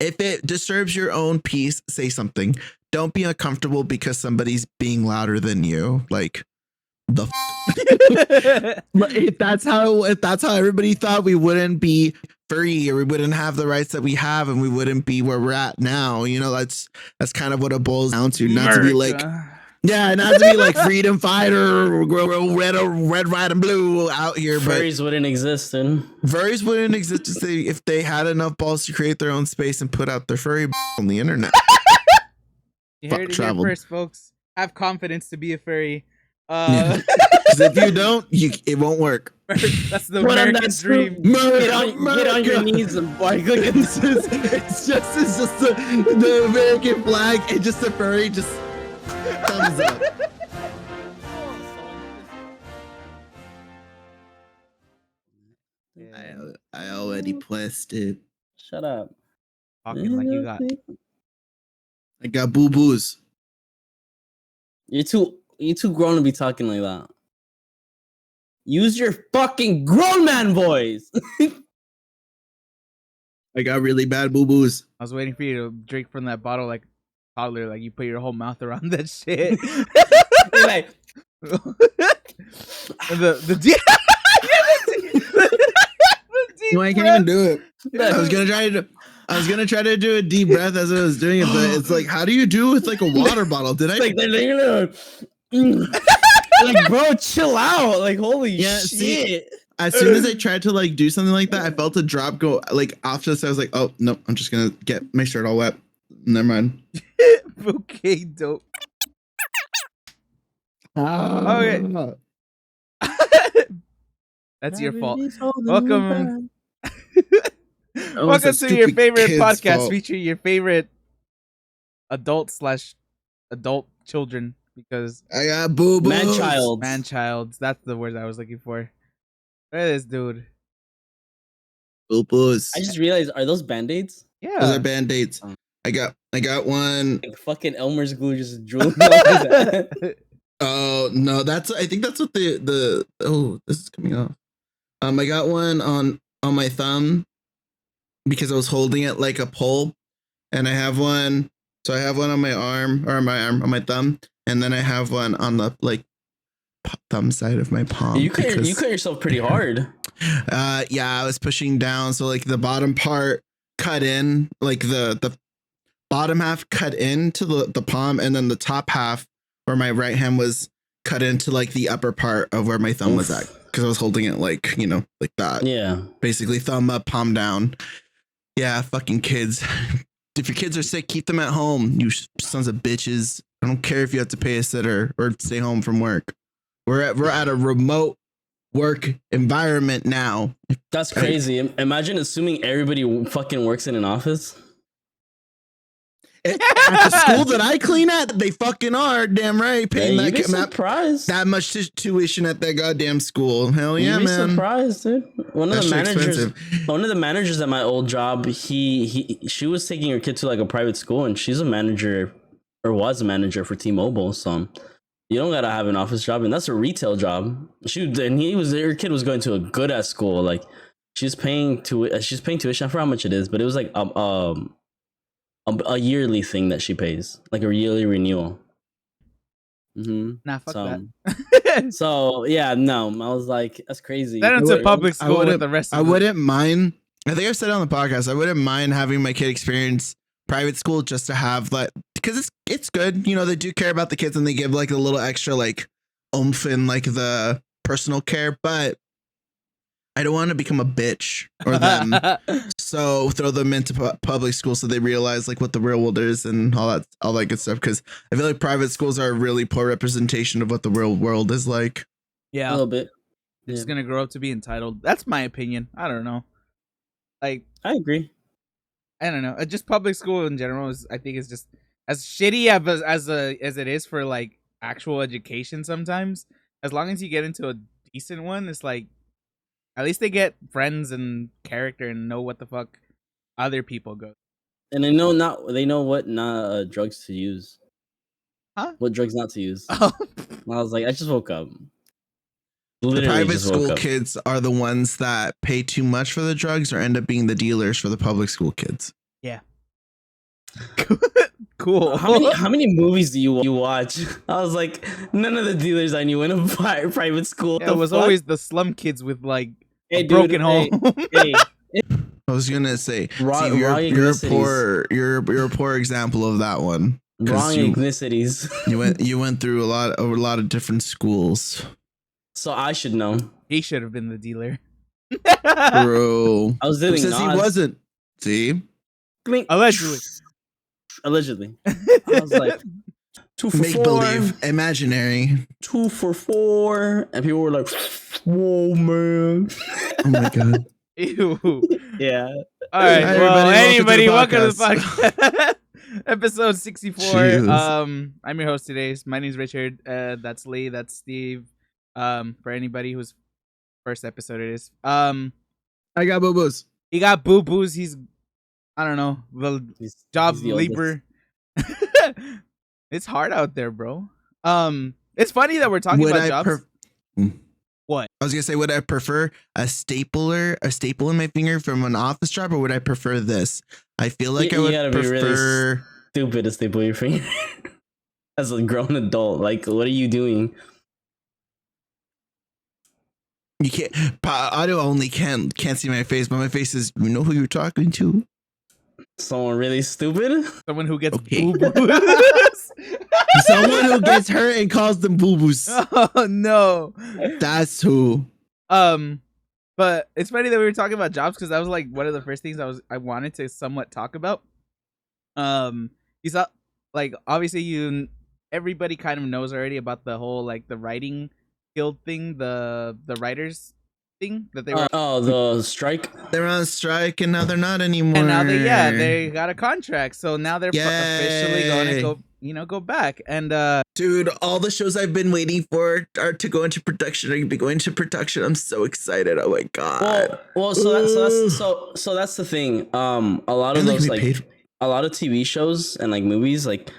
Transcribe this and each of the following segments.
If it disturbs your own peace, say something. Don't be uncomfortable because somebody's being louder than you. Like the if that's how everybody thought, we wouldn't be free, or we wouldn't have the rights that we have, and we wouldn't be where we're at now. You know, that's kind of what it boils down to. Not to be like, yeah, not to be like freedom fighter, red, white, and blue out here. Furries wouldn't exist, and furries wouldn't exist if they had enough balls to create their own space and put out their furry on the internet. You heard it here first, folks. Have confidence to be a furry. Because if you don't, it won't work. That's the American dream. Get on your knees and like, look at this. It's just the American flag and just a furry just thumbs up. I already pressed it. Shut up. Talking like you got. I got boo boos. You're too grown to be talking like that. Use your fucking grown man voice. I got really bad boo boos. I was waiting for you to drink from that bottle like toddler, like you put your whole mouth around that shit. Like No, I can't even do it. I was gonna try to do a deep breath as I was doing it, but it's like, how do you do it with like a water bottle? Did I? Like, bro, chill out. Like, holy shit. See, as soon as I tried to like do something like that, I felt a drop go like after this. I was like, oh no, I'm just gonna make sure it all wet. Never mind. Okay, dope. Okay. That's your fault. Welcome. Welcome to your favorite podcast featuring your favorite adult children, because I got boo boos. Man child. That's the word I was looking for. Look at this dude. Boo boos. I just realized, are those band-aids? Yeah. Those are band-aids. I got one. Like fucking Elmer's glue just drooling. Oh no, I think that's what the this is coming off. I got one on my thumb because I was holding it like a pole, and I have one. So I have one on my arm, or on my thumb, and then I have one on the like thumb side of my palm. You cut yourself pretty hard. Yeah, I was pushing down, so like the bottom part cut in, like the bottom half cut into the palm, and then the top half where my right hand was cut into like the upper part of where my thumb was at, because I was holding it like, you know, like that. Yeah. Basically thumb up, palm down. Yeah, fucking kids. If your kids are sick, keep them at home, you sons of bitches. I don't care if you have to pay a sitter or stay home from work. We're at a remote work environment now. That's crazy. Imagine assuming everybody fucking works in an office. At the school that I clean at, they fucking are damn right paying that much tuition at that goddamn school. Hell yeah, You'd be man! Surprised, dude. One of the managers at my old job, she was taking her kid to like a private school, and she's a manager, or was a manager for T-Mobile. So you don't gotta have an office job, and that's a retail job. Her kid was going to a good ass school. Like she's paying tuition. I forgot how much it is, but it was like a yearly thing that she pays, like a yearly renewal. Nah, fuck that. So yeah, no, I was like, that's crazy. That into public school with the rest of I wouldn't mind. I think I've said it on the podcast. I wouldn't mind having my kid experience private school just to have that, because it's good. You know, they do care about the kids and they give like a little extra like oomph in like the personal care, but I don't want to become a bitch or them. So throw them into public school so they realize like what the real world is and all that good stuff. Because I feel like private schools are a really poor representation of what the real world is like. Yeah, a little bit. They're just gonna grow up to be entitled. That's my opinion. I don't know. Like, I agree. I don't know. Just public school in general I think is just as shitty as it is for like actual education. Sometimes, as long as you get into a decent one, it's like, at least they get friends and character and know what the fuck other people go. And they know what drugs to use. Huh? What drugs not to use. Oh. I was like, I just woke up. The private school kids are the ones that pay too much for the drugs or end up being the dealers for the public school kids. Yeah. Cool. How many movies do you watch? I was like, none of the dealers I knew in a private school. Yeah, it was always the slum kids with like a dude, broken home. Hey, I was gonna say, wrong, see, you're wrong you're a ethnicities. you're a poor example of that one. Wrong You ethnicities. you went through a lot of different schools. So I should know. He should have been the dealer. Bro. I was Who doing says he nods. wasn't? See? Allegedly. Allegedly. I was like, 2 for Make 4. believe. Imaginary. 2 for 4. And people were like, whoa, man. Oh my god. Ew. Yeah. All right. Hi, Well, everybody, welcome to the podcast. podcast. Episode 64. Jeez. I'm your host today. My name's Richard. That's Lee. That's Steve. For anybody whose first episode it is. I got boo-boos. He got boo-boos. He's, I don't know, the job he's the leaper. It's hard out there, bro. It's funny that we're talking about jobs. What? I was gonna say, would I prefer a staple in my finger from an office job, or would I prefer this? I feel like I would prefer. Really stupid to staple your finger as a grown adult. Like, what are you doing? You can't. Audio only can't see my face, but my face is. You know who you're talking to? Someone really stupid? Someone who gets Okay. boo-boos. Someone who gets hurt and calls them boo-boos. Oh no. That's who. But it's funny that we were talking about jobs because that was like one of the first things I wanted to somewhat talk about. You saw, like, obviously everybody kind of knows already about the whole like the writing guild thing, the writers thing that they were. The strike. They're on strike and now they're not anymore. And now they got a contract, so now they're officially going to go back. And dude, all the shows I've been waiting for are to go into production. Are you be going to production? I'm so excited. Oh my god. Well, so that's the thing. A lot of those a lot of TV shows and like movies, like,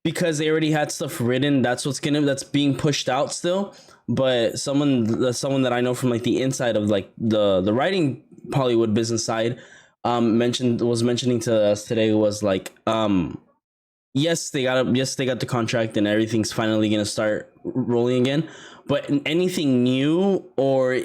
because they already had stuff written, that's being pushed out still. But someone that I know from like the inside of like the writing Hollywood business side was mentioning to us today was like yes they got the contract and everything's finally gonna start rolling again, but anything new or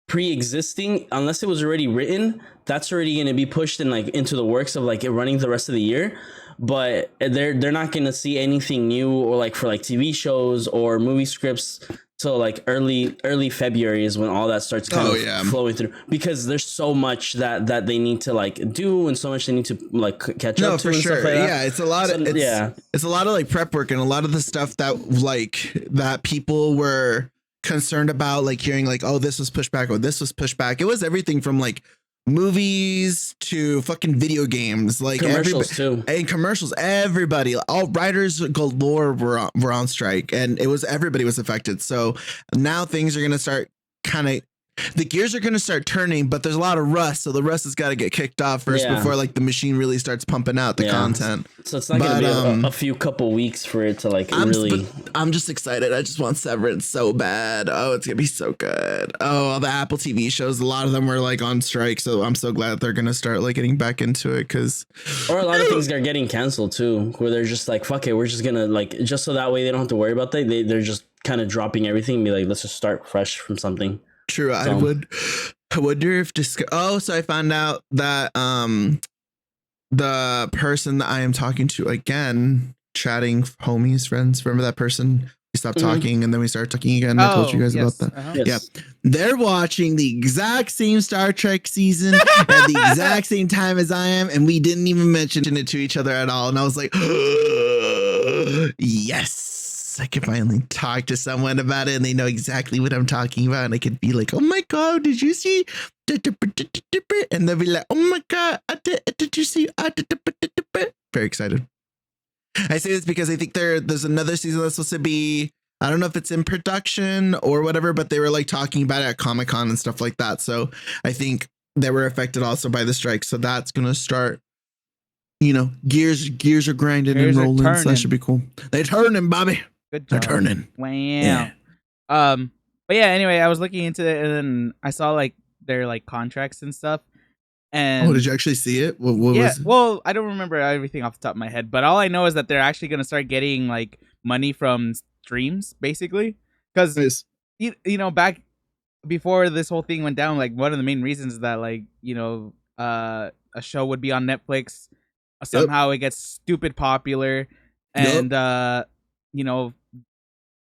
pre-existing, unless it was already written, that's already gonna be pushed in like into the works of like running the rest of the year. But they're not gonna see anything new or like for like TV shows or movie scripts till like early February is when all that starts kind of flowing through, because there's so much that they need to like do and so much they need to like catch up to. For and sure. Stuff like that. Yeah, it's a lot of it's a lot of like prep work and a lot of the stuff that people were concerned about, like hearing like, oh, this was pushed back or this was pushed back. It was everything from like movies to fucking video games, like commercials too, and commercials. Everybody, all writers galore were on strike, and everybody was affected. So now things are gonna start the gears are gonna start turning, but there's a lot of rust, so the rust has got to get kicked off first before like the machine really starts pumping out the content. So it's not gonna be a few couple weeks for it to like really. I'm just excited. I just want Severance so bad. Oh, it's gonna be so good. Oh, all the Apple TV shows, a lot of them were like on strike, so I'm so glad they're gonna start like getting back into it, because or a lot of things are getting canceled too, where they're just like, fuck it, we're just gonna like, just so that way they don't have to worry about that. They're just kind of dropping everything and be like, let's just start fresh from something. True. I wonder if so I found out that the person that I am talking to again, chatting, homies, friends, remember that person? We stopped talking and then we started talking again. I told you guys about that. Uh-huh. Yes. Yeah. They're watching the exact same Star Trek season at the exact same time as I am, and we didn't even mention it to each other at all. And I was like, yes. I can finally talk to someone about it and they know exactly what I'm talking about, and I could be like, oh my god, did you see? And they'll be like, oh my god, did you see? Very excited. I say this because I think there's another season that's supposed to be, I don't know if it's in production or whatever, but they were like talking about it at Comic-Con and stuff like that. So I think they were affected also by the strike. So that's gonna start, gears are grinding and rolling. So that should be cool. They're turning, Bobby. Good job. They're turning. Wow. Yeah. But yeah, anyway, I was looking into it and then I saw like their like contracts and stuff. And did you actually see it? What yeah, was it? well, I don't remember everything off the top of my head, but all I know is that they're actually gonna start getting like money from streams, basically, because Nice. you know, back before this whole thing went down, like one of the main reasons is that like a show would be on Netflix, Yep. somehow it gets stupid popular, and you know,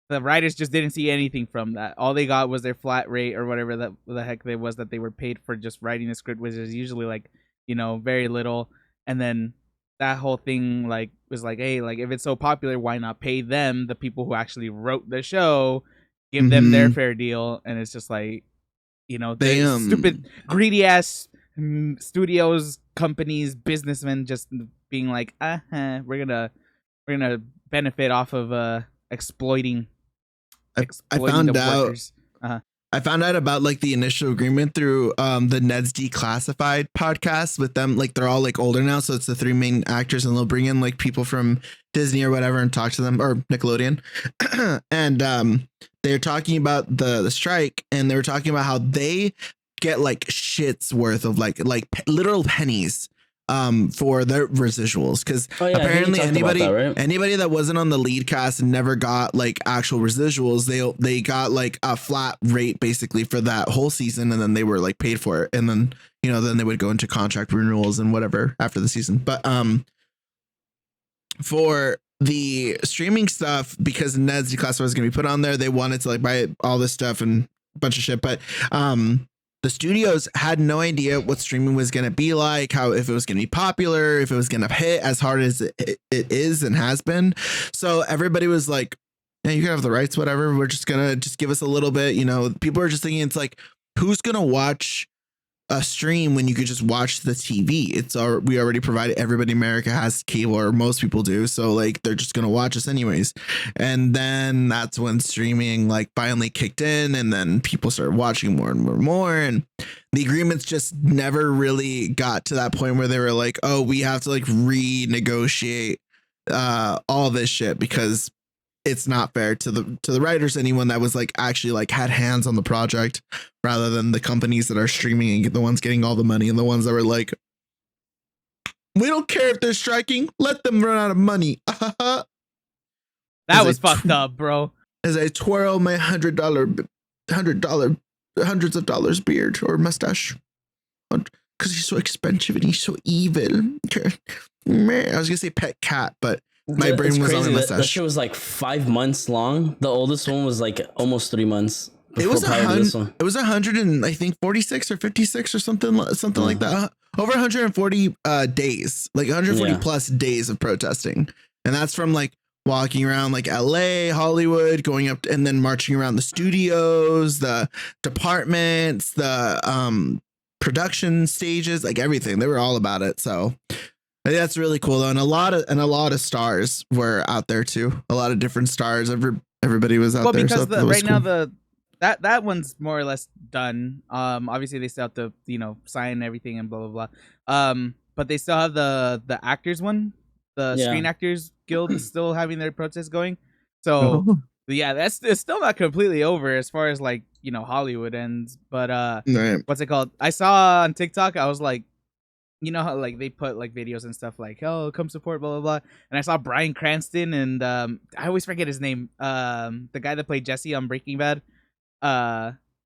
the writers just didn't see anything from that. All they got was their flat rate or whatever that the heck they was that they were paid for just writing the script, which is usually like, very little. And then that whole thing like was like, hey, like if it's so popular, why not pay them, the people who actually wrote the show, give them their fair deal? And it's just like, They the stupid greedy ass studios, companies, businessmen just being like, we're gonna benefit off of exploiting I found out. workers. Uh-huh. I found out about like the initial agreement through the Ned's Declassified podcast with them. Like they're all like older now, so it's the three main actors, and they'll bring in like people from Disney or whatever and talk to them, or Nickelodeon. And they're talking about the strike, and they were talking about how they get like shit's worth of like literal pennies for their residuals, because apparently anybody that wasn't on the lead cast and never got like actual residuals, they got like a flat rate basically for that whole season, and then they were like paid for it, and then then they would go into contract renewals and whatever after the season. But for the streaming stuff, because Ned's Declassified was going to be put on there, they wanted to like buy all this stuff and a bunch of shit, but the studios had no idea what streaming was going to be like, how, if it was going to be popular, if it was going to hit as hard as it is and has been. So everybody was like, yeah, you can have the rights, whatever. We're just going to just give us a little bit. People are just thinking, it's like, who's going to watch a stream when you could just watch the TV? We already provided, everybody in America has cable, or most people do. So like, they're just going to watch us anyways. And then that's when streaming like finally kicked in, and then people started watching more and more and more. And the agreements just never really got to that point where they were like, oh, we have to like renegotiate all this shit, because it's not fair to the writers, anyone that was like actually like had hands on the project, rather than the companies that are streaming and the ones getting all the money, and the ones that were like, we don't care if they're striking, let them run out of money. That was fucked up, bro. As I twirl my $100 hundreds of dollars beard or mustache, because he's so expensive and he's so evil. I was gonna say pet cat, but my brain was on a mustache. That shit was like 5 months long. The oldest one was like almost 3 months. It was 100 and I think 46 or 56 or something like that. Over 140 days, like 140 plus days of protesting, and that's from like walking around like LA, Hollywood, going up and then marching around the studios, the departments, the production stages, like everything. They were all about it. So I think that's really cool though, and a lot of stars were out there too. A lot of different stars. Everybody was out there. Because now that one's more or less done. Obviously they still have to sign everything and blah blah blah. But they still have the actors one. The Screen Actors Guild is still having their protest going. So yeah, it's still not completely over as far as like Hollywood ends. But what's it called? I saw on TikTok. I was like, how like they put like videos and stuff like, oh, come support blah blah blah. And I saw Bryan Cranston and I always forget his name. The guy that played Jesse on Breaking Bad.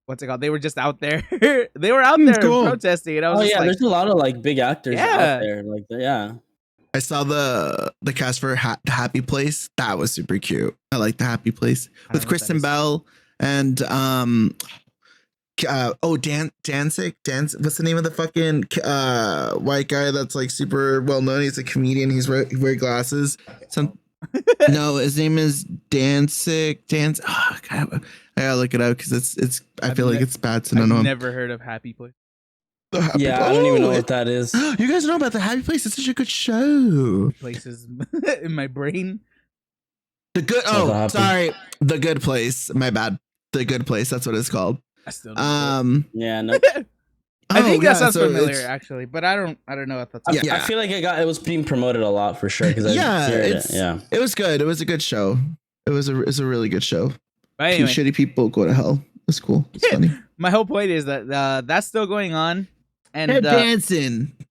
What's it called? They were just out there. They were out there protesting. And I was there's a lot of like big actors out there. Like I saw the cast for Happy Place. That was super cute. I like the Happy Place with Kristen Bell and Danzig. What's the name of the fucking white guy that's like super well known? He's a comedian. He wears glasses. No, his name is Danzig. Oh, God, I gotta look it up because it's. I feel like it's bad to not know. I've never heard of Happy Place. I don't even know what that is. You guys know about the Happy Place? It's such a good show. Places in my brain. The Good Place. My bad. The Good Place. That's what it's called. I still don't no. I think that sounds familiar actually, but I don't know if that's. I feel like it was being promoted a lot for sure. Because it was good. It was a good show. It was a really good show. But anyway, shitty people go to hell. It's cool. It's funny. My whole point is that that's still going on, And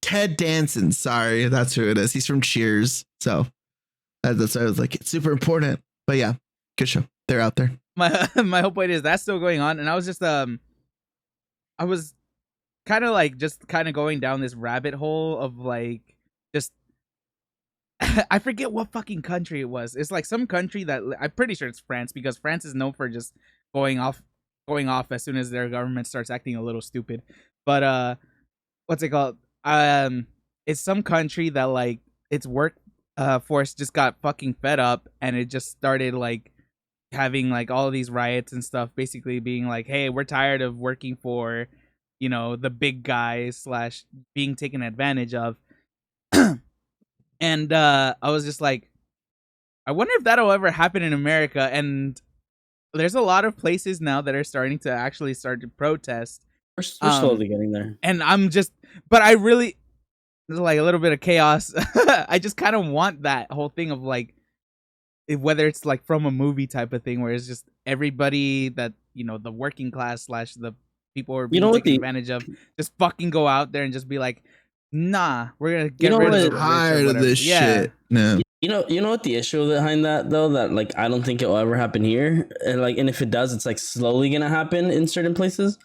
Ted Danson. Sorry, that's who it is. He's from Cheers. So that's why I was like, it's super important. But yeah, good show. They're out there. My whole point is that's still going on, and I was just I was kind of like just kind of going down this rabbit hole of like just I forget what fucking country it was. It's like some country that I'm pretty sure it's France, because France is known for just going off as soon as their government starts acting a little stupid. But what's it called? It's some country that like its work force just got fucking fed up, and it just started like having like all of these riots and stuff, basically being like, hey, we're tired of working for, you know, the big guys / being taken advantage of. And I was just like, I wonder if that'll ever happen in America. And there's a lot of places now that are starting to actually start to protest. We're slowly getting there. And I'm just, but I really, there's like a little bit of chaos. I just kind of want that whole thing of like, whether it's like from a movie type of thing where it's just everybody that, you know, the working class / the people who are being taken advantage of, just fucking go out there and just be like, nah, we're gonna get rid of the tired of this shit. No. You know what the issue behind that though, that like I don't think it will ever happen here, and if it does, it's like slowly gonna happen in certain places.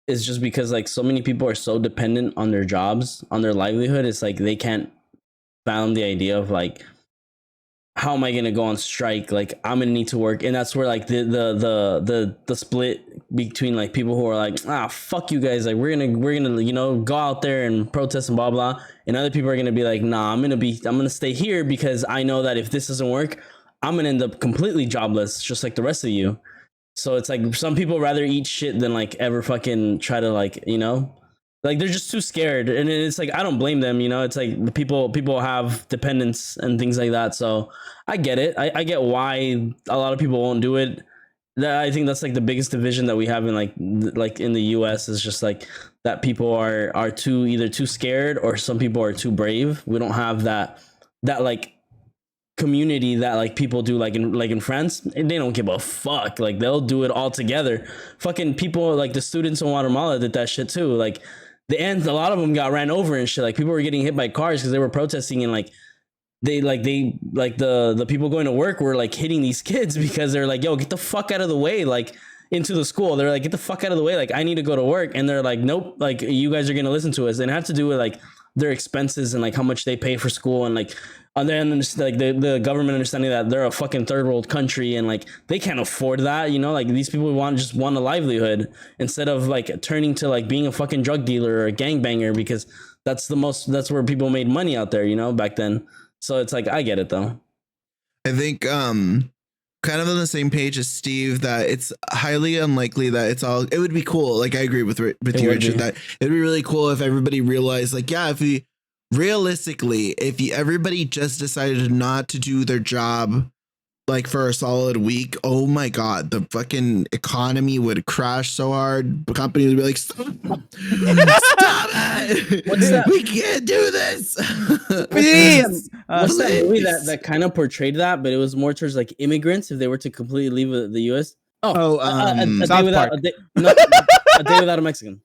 Is just because like so many people are so dependent on their jobs, on their livelihood. It's like they can't fathom the idea of like, how am I gonna go on strike? Like I'm gonna need to work, and that's where like the split between like people who are like, fuck you guys, like we're gonna you know go out there and protest and blah blah, and other people are gonna be like, nah, I'm gonna stay here because I know that if this doesn't work, I'm gonna end up completely jobless, just like the rest of you. So it's like some people rather eat shit than like ever fucking try to like, you know. Like they're just too scared, and it's like I don't blame them, you know. It's like people have dependents and things like that, so I get it. I get why a lot of people won't do it. That I think that's like the biggest division that we have in like in the U.S. is just like that people are either too scared or some people are too brave. We don't have that like community that like people do like in France. They don't give a fuck. Like they'll do it all together. Fucking people like the students in Guatemala did that shit too. Like the ends, a lot of them got ran over and shit. Like people were getting hit by cars because they were protesting, and like the people going to work were like hitting these kids because they're like, yo, get the fuck out of the way, like into the school. They're like, get the fuck out of the way, like I need to go to work. And they're like, nope, like you guys are gonna listen to us. And it had to do with like their expenses and like how much they pay for school, and like on the end, like the government understanding that they're a fucking third world country and like they can't afford that, you know. Like these people just want a livelihood instead of like turning to like being a fucking drug dealer or a gangbanger, because that's where people made money out there, you know, back then. So it's like I get it though. I think kind of on the same page as Steve that it's highly unlikely that it would be cool. Like I agree with you, Richard, that it'd be really cool if everybody realized like, yeah, if everybody just decided not to do their job like for a solid week, oh my god, the fucking economy would crash so hard. Companies would be like, stop it. What's that? We can't do this. Please. What's that movie that kind of portrayed that, but it was more towards like immigrants if they were to completely leave the US? A Day Without a Mexican.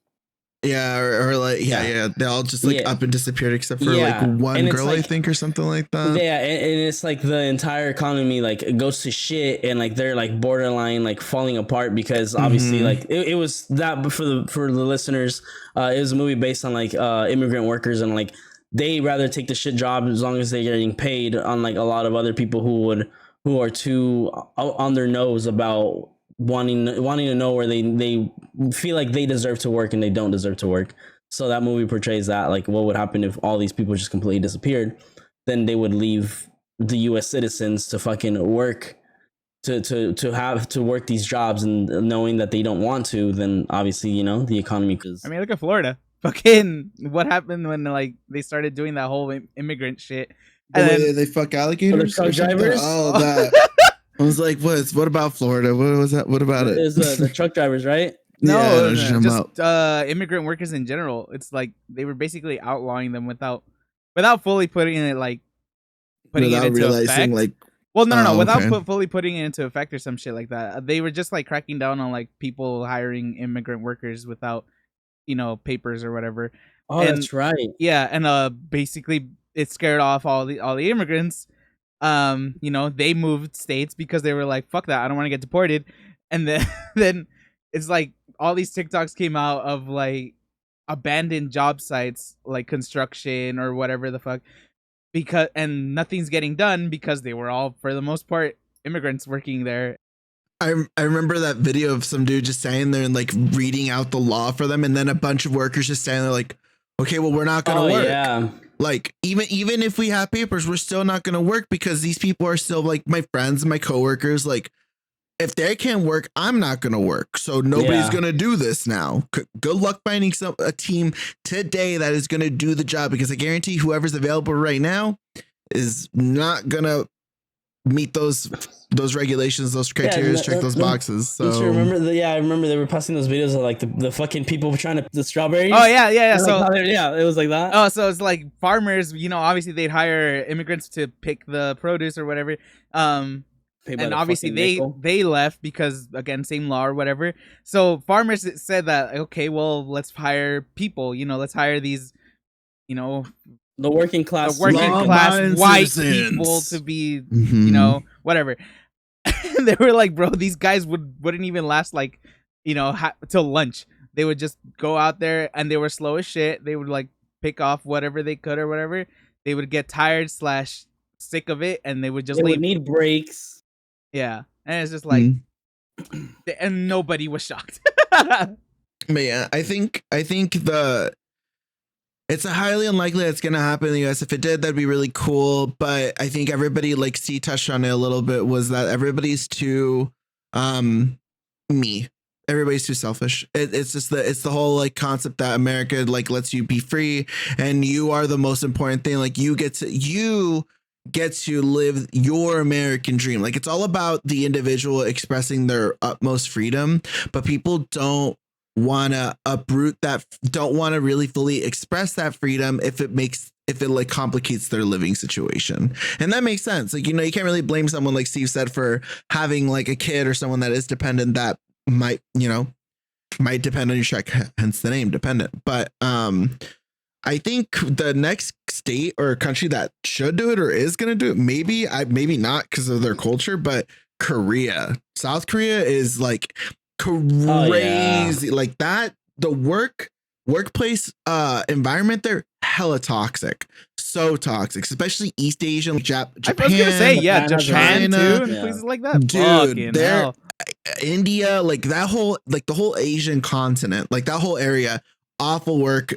Yeah, or like yeah, they all just like up and disappeared except for like one girl, like, I think, or something like that. Yeah, and it's like the entire economy like it goes to shit, and like they're like borderline like falling apart because obviously like it was that. But for the listeners, it was a movie based on like immigrant workers, and like they rather take the shit job as long as they're getting paid, unlike a lot of other people who are too on their nose about wanting to know where they feel like they deserve to work and they don't deserve to work. So that movie portrays that, like what would happen if all these people just completely disappeared. Then they would leave the US citizens to fucking work to have to work these jobs, and knowing that they don't want to, then obviously, you know, the economy I mean, look at Florida. Fucking what happened when like they started doing that whole immigrant shit, and then they fuck alligators. Truck drivers. Oh, that. I was like, what about Florida? What was that? What about it? Is the truck drivers, right? No, just immigrant workers in general. It's like they were basically outlawing them without fully putting it like putting it into effect. Like, well, no, without fully putting it into effect or some shit like that. They were just like cracking down on like people hiring immigrant workers without, you know, papers or whatever. Oh, and that's right. yeah, and basically it scared off all the immigrants. They moved states because they were like, fuck that, I don't want to get deported. And then then it's like all these TikToks came out of like abandoned job sites, like construction or whatever the fuck, because and nothing's getting done because they were all, for the most part, immigrants working there. I remember that video of some dude just standing there and like reading out the law for them, and then a bunch of workers just standing there like, okay, well, we're not gonna work. Yeah. Like even if we have papers, we're still not gonna work because these people are still like my friends and my coworkers. Like, if they can't work, I'm not gonna work. So nobody's gonna do this now. Good luck finding a team today that is gonna do the job, because I guarantee whoever's available right now is not gonna meet those regulations, those criteria, check those boxes. So I remember they were posting those videos of like the fucking people trying to the strawberries. Oh yeah. So yeah, it was like that. Oh, so it's like farmers, obviously they'd hire immigrants to pick the produce or whatever. And obviously they left because, again, same law or whatever. So farmers said that, okay, well, let's hire people. Let's hire these, the working class white people to be, whatever. And they were like, bro, these guys wouldn't even last like, till lunch. They would just go out there and they were slow as shit. They would like pick off whatever they could or whatever. They would get tired / sick of it, and they would just leave. Would need breaks. Yeah, and it's just like, and nobody was shocked. But yeah, I think it's a highly unlikely that's gonna happen in the US. If it did, that'd be really cool. But I think everybody, like C touched on it a little bit, was that everybody's too me. Everybody's too selfish. It's just it's the whole like concept that America like lets you be free and you are the most important thing. Like you get to live your American dream. Like it's all about the individual expressing their utmost freedom, but people don't want to uproot that, don't want to really fully express that freedom if it like complicates their living situation. And that makes sense. Like, you can't really blame someone, like Steve said, for having like a kid or someone that is dependent that might depend on your check, hence the name dependent. But I think the next state or country that should do it or is going to do it, maybe not because of their culture, but Korea. South Korea is like crazy. Like that, the workplace environment there, hella toxic. So toxic, especially East Asian, Japan. I was gonna say, Japan China, too, and places like that. Dude, India, like that whole, like the whole Asian continent, like that whole area, awful work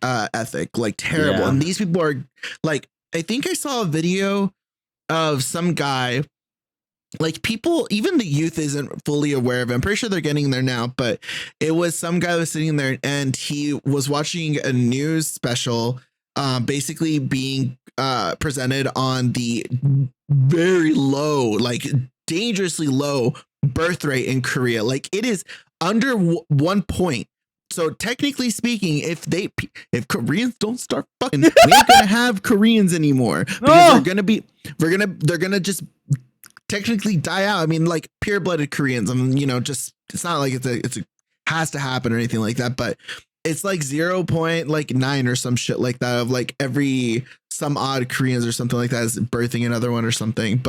ethic, like terrible. And these people are like, I think I saw a video of some guy, like people, even the youth isn't fully aware of it. I'm pretty sure they're getting there now, but it was some guy was sitting there and he was watching a news special, basically being presented on the very low, like dangerously low birth rate in Korea. Like it is under 1 point. So technically speaking, if Koreans don't start fucking, we ain't gonna have Koreans anymore, because they're gonna just technically die out. I mean, like pure blooded Koreans. I mean, just, it's not like it's a has to happen or anything like that, but it's like 0.9 or some shit like that of like every some odd Koreans or something like that is birthing another one or something.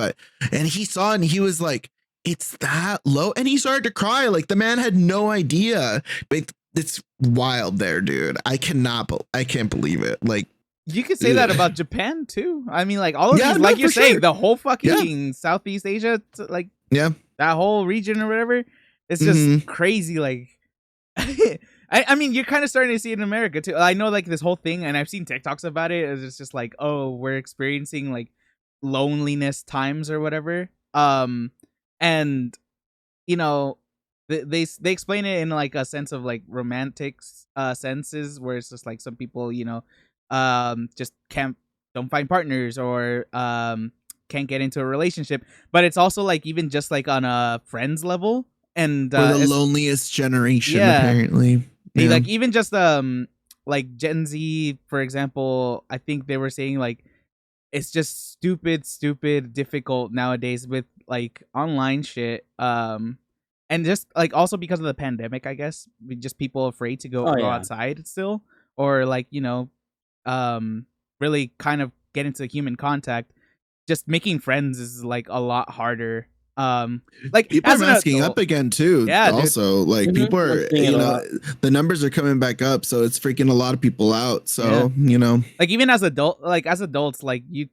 And he saw it and he was like, it's that low, and he started to cry. Like the man had no idea. But it's wild there, dude. I can't believe it. Like, you could say that about Japan too. I mean, like all of these, like you're saying, the whole fucking Southeast Asia, like that whole region or whatever, it's just crazy. Like, I mean, you're kind of starting to see it in America too. I know, like this whole thing, and I've seen TikToks about it. It's just like, oh, we're experiencing like loneliness times or whatever. And they explain it in like a sense of like romantic senses, where it's just like some people just don't find partners or can't get into a relationship, but it's also like even just like on a friends level, and we're the loneliest generation apparently. Like even just like Gen Z, for example, I think they were saying like it's just stupid difficult nowadays with like online shit, and just like also because of the pandemic, I guess, just people afraid to go outside still, or like, really kind of get into human contact, just making friends is like a lot harder. Like people are as an masking adult, up again too. Yeah, dude. Also, like people I'm are, seeing it a lot. the numbers are coming back up, so it's freaking a lot of people out. So like even as adults, like you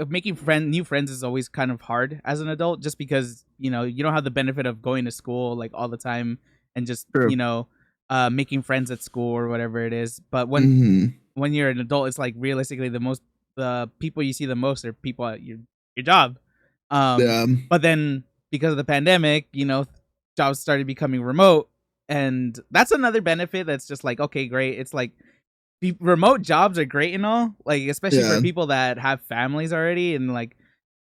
making new friends is always kind of hard as an adult, just because you don't have the benefit of going to school like all the time and just True. making friends at school or whatever it is. But Mhm. when you're an adult, it's like realistically the people you see the most are people at your job. Yeah. But then because of the pandemic, jobs started becoming remote, and that's another benefit that's just like, okay, great. It's like remote jobs are great and all, like especially for people that have families already, and like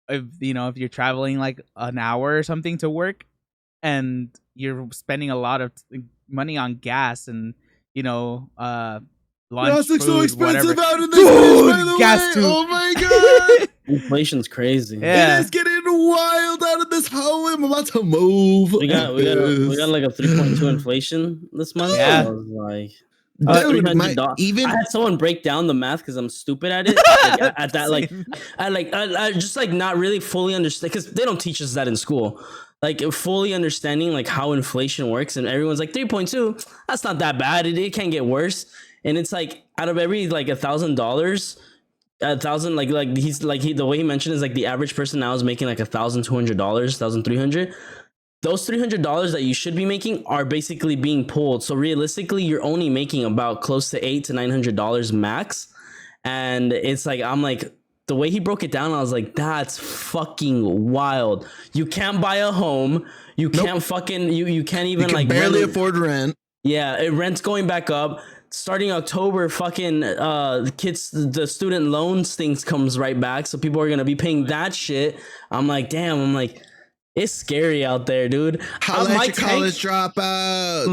if you're traveling like an hour or something to work, and you're spending a lot of money on gas and lunch, Gas is food, so expensive whatever. out in this bitch, by the gas way. too. Oh my god. Inflation's crazy. Yeah. It is getting wild out of this hole. I'm about to move. We got like a 3.2 inflation this month. Yeah. I was like, dude, I had someone break down the math because I'm stupid at it. Like, at that, like, I just like not really fully understand, because they don't teach us that in school. Like fully understanding like how inflation works, and everyone's like 3.2. That's not that bad. It can't get worse. And it's like out of every like $1,000, 1,000 like he's like the way he mentioned is like the average person now is making like $1,200, $1,300. Those $300 that you should be making are basically being pulled. So realistically, you're only making about close to $800 to $900 max. And it's like, I'm like, the way he broke it down, I was like, that's fucking wild. You can't buy a home. You can't fucking, you can't even you can like barely afford rent. Yeah, rent's going back up. Starting October, fucking the student loans things comes right back. So people are gonna be paying that shit. I'm like, damn. I'm like, it's scary out there, dude. My college dropouts.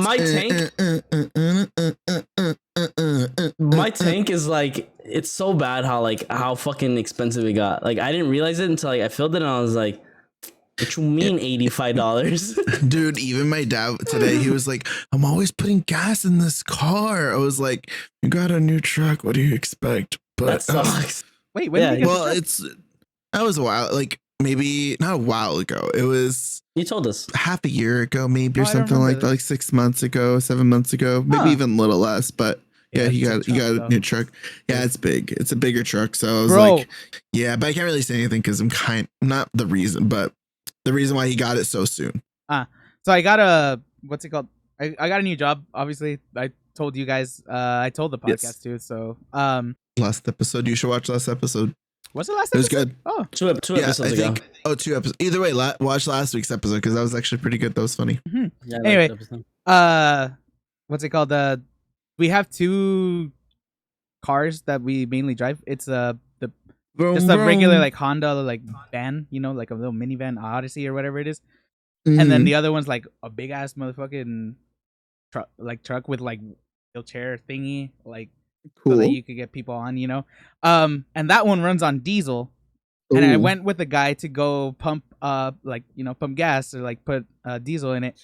My tank is like, it's so bad how fucking expensive it got. Like I didn't realize it until like I filled it and I was like, what you mean $85? Dude, even my dad today, he was like, I'm always putting gas in this car. I was like, you got a new truck. What do you expect? But that sucks. Wait, when did you get that was a while, like maybe not a while ago. It was, you told us, half a year ago, maybe, or something like that, like 6 months ago, 7 months ago, maybe even a little less. But yeah, he got a new truck. Yeah, it's big. It's a bigger truck. So I was like, yeah, but I can't really say anything because I'm not the reason, but the reason why he got it so soon. So I got a, what's it called? I got a new job. Obviously, I told you guys. I told the podcast too. So last episode, you should watch last episode. What's the last episode? It was good. Oh, two episodes I ago. think, 2 episodes. Either way, watch last week's episode because that was actually pretty good. That was funny. Mm-hmm. Yeah, anyway, what's it called? We have 2 cars that we mainly drive. It's just a regular like Honda like van, like a little minivan, Odyssey or whatever it is. Mm-hmm. And then the other one's like a big ass motherfucking truck with like wheelchair thingy, like cool. So that you could get people on, and that one runs on diesel. Ooh. And I went with a guy to go pump pump gas or like put diesel in it.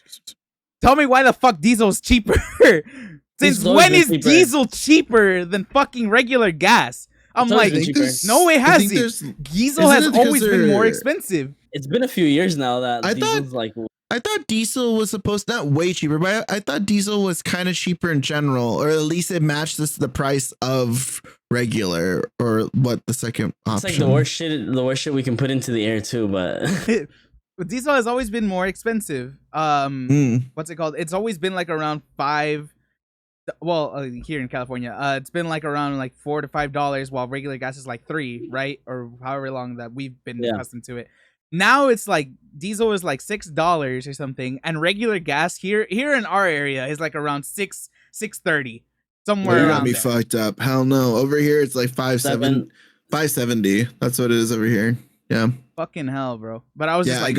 Tell me why the fuck diesel's cheaper? Since when is diesel cheaper than fucking regular gas? I'm like, no, it hasn't. Diesel has always been more expensive. It's been a few years now that I thought diesel was supposed not way cheaper, but I thought diesel was kind of cheaper in general, or at least it matched the price of regular, or what the second option. It's like the worst shit we can put into the air too, but diesel has always been more expensive. What's it called? It's always been like around $5. Well, here in California, it's been like around like $4 to $5, while regular gas is like $3, right? Or however long that we've been accustomed to it. Now it's like diesel is like $6 or something, and regular gas here in our area is like around $6.30, somewhere around there. Fucked up. Hell no. Over here it's like $5.70. That's what it is over here. Yeah. Fucking hell, bro. But I was just like,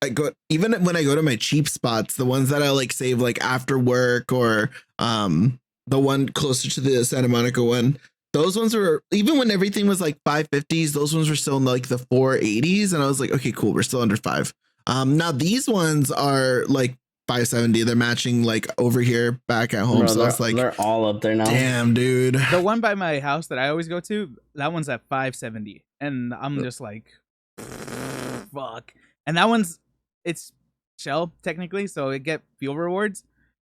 I go even when I go to my cheap spots, the ones that I like save like after work, or the one closer to the Santa Monica one. Those ones were, even when everything was like 550s, those ones were still in like the 480s. And I was like, okay, cool. We're still under 5. Now these ones are like 570. They're matching like over here back at home. Bro, So it's like they're all up there now. damn, dude. The one by my house that I always go to, that one's at 570, and I'm just like, fuck. And that one's it's Shell technically, so it get fuel rewards.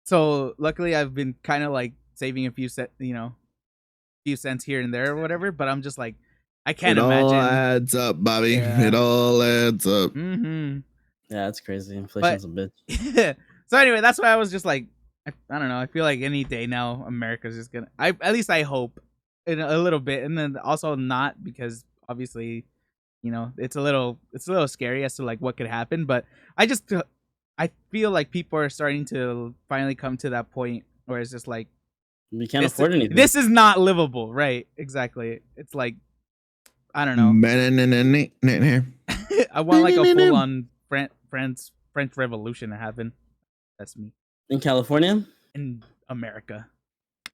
So luckily, I've been kind of like saving a few few cents here and there or whatever. But I'm just like, I can't imagine. It all adds up, Bobby. Yeah. It all adds up. Mm-hmm. Yeah, it's crazy. Inflation's a bitch. So anyway, that's why I was just like, I don't know. I feel like any day now, America's just gonna. At least I hope in a little bit, and then also not because obviously, it's a little scary as to like what could happen. But I feel like people are starting to finally come to that point where it's just like we can't afford anything. This is not livable, right? Exactly. It's like I don't know. I want like a full on French Revolution to happen. That's me. In California? In America.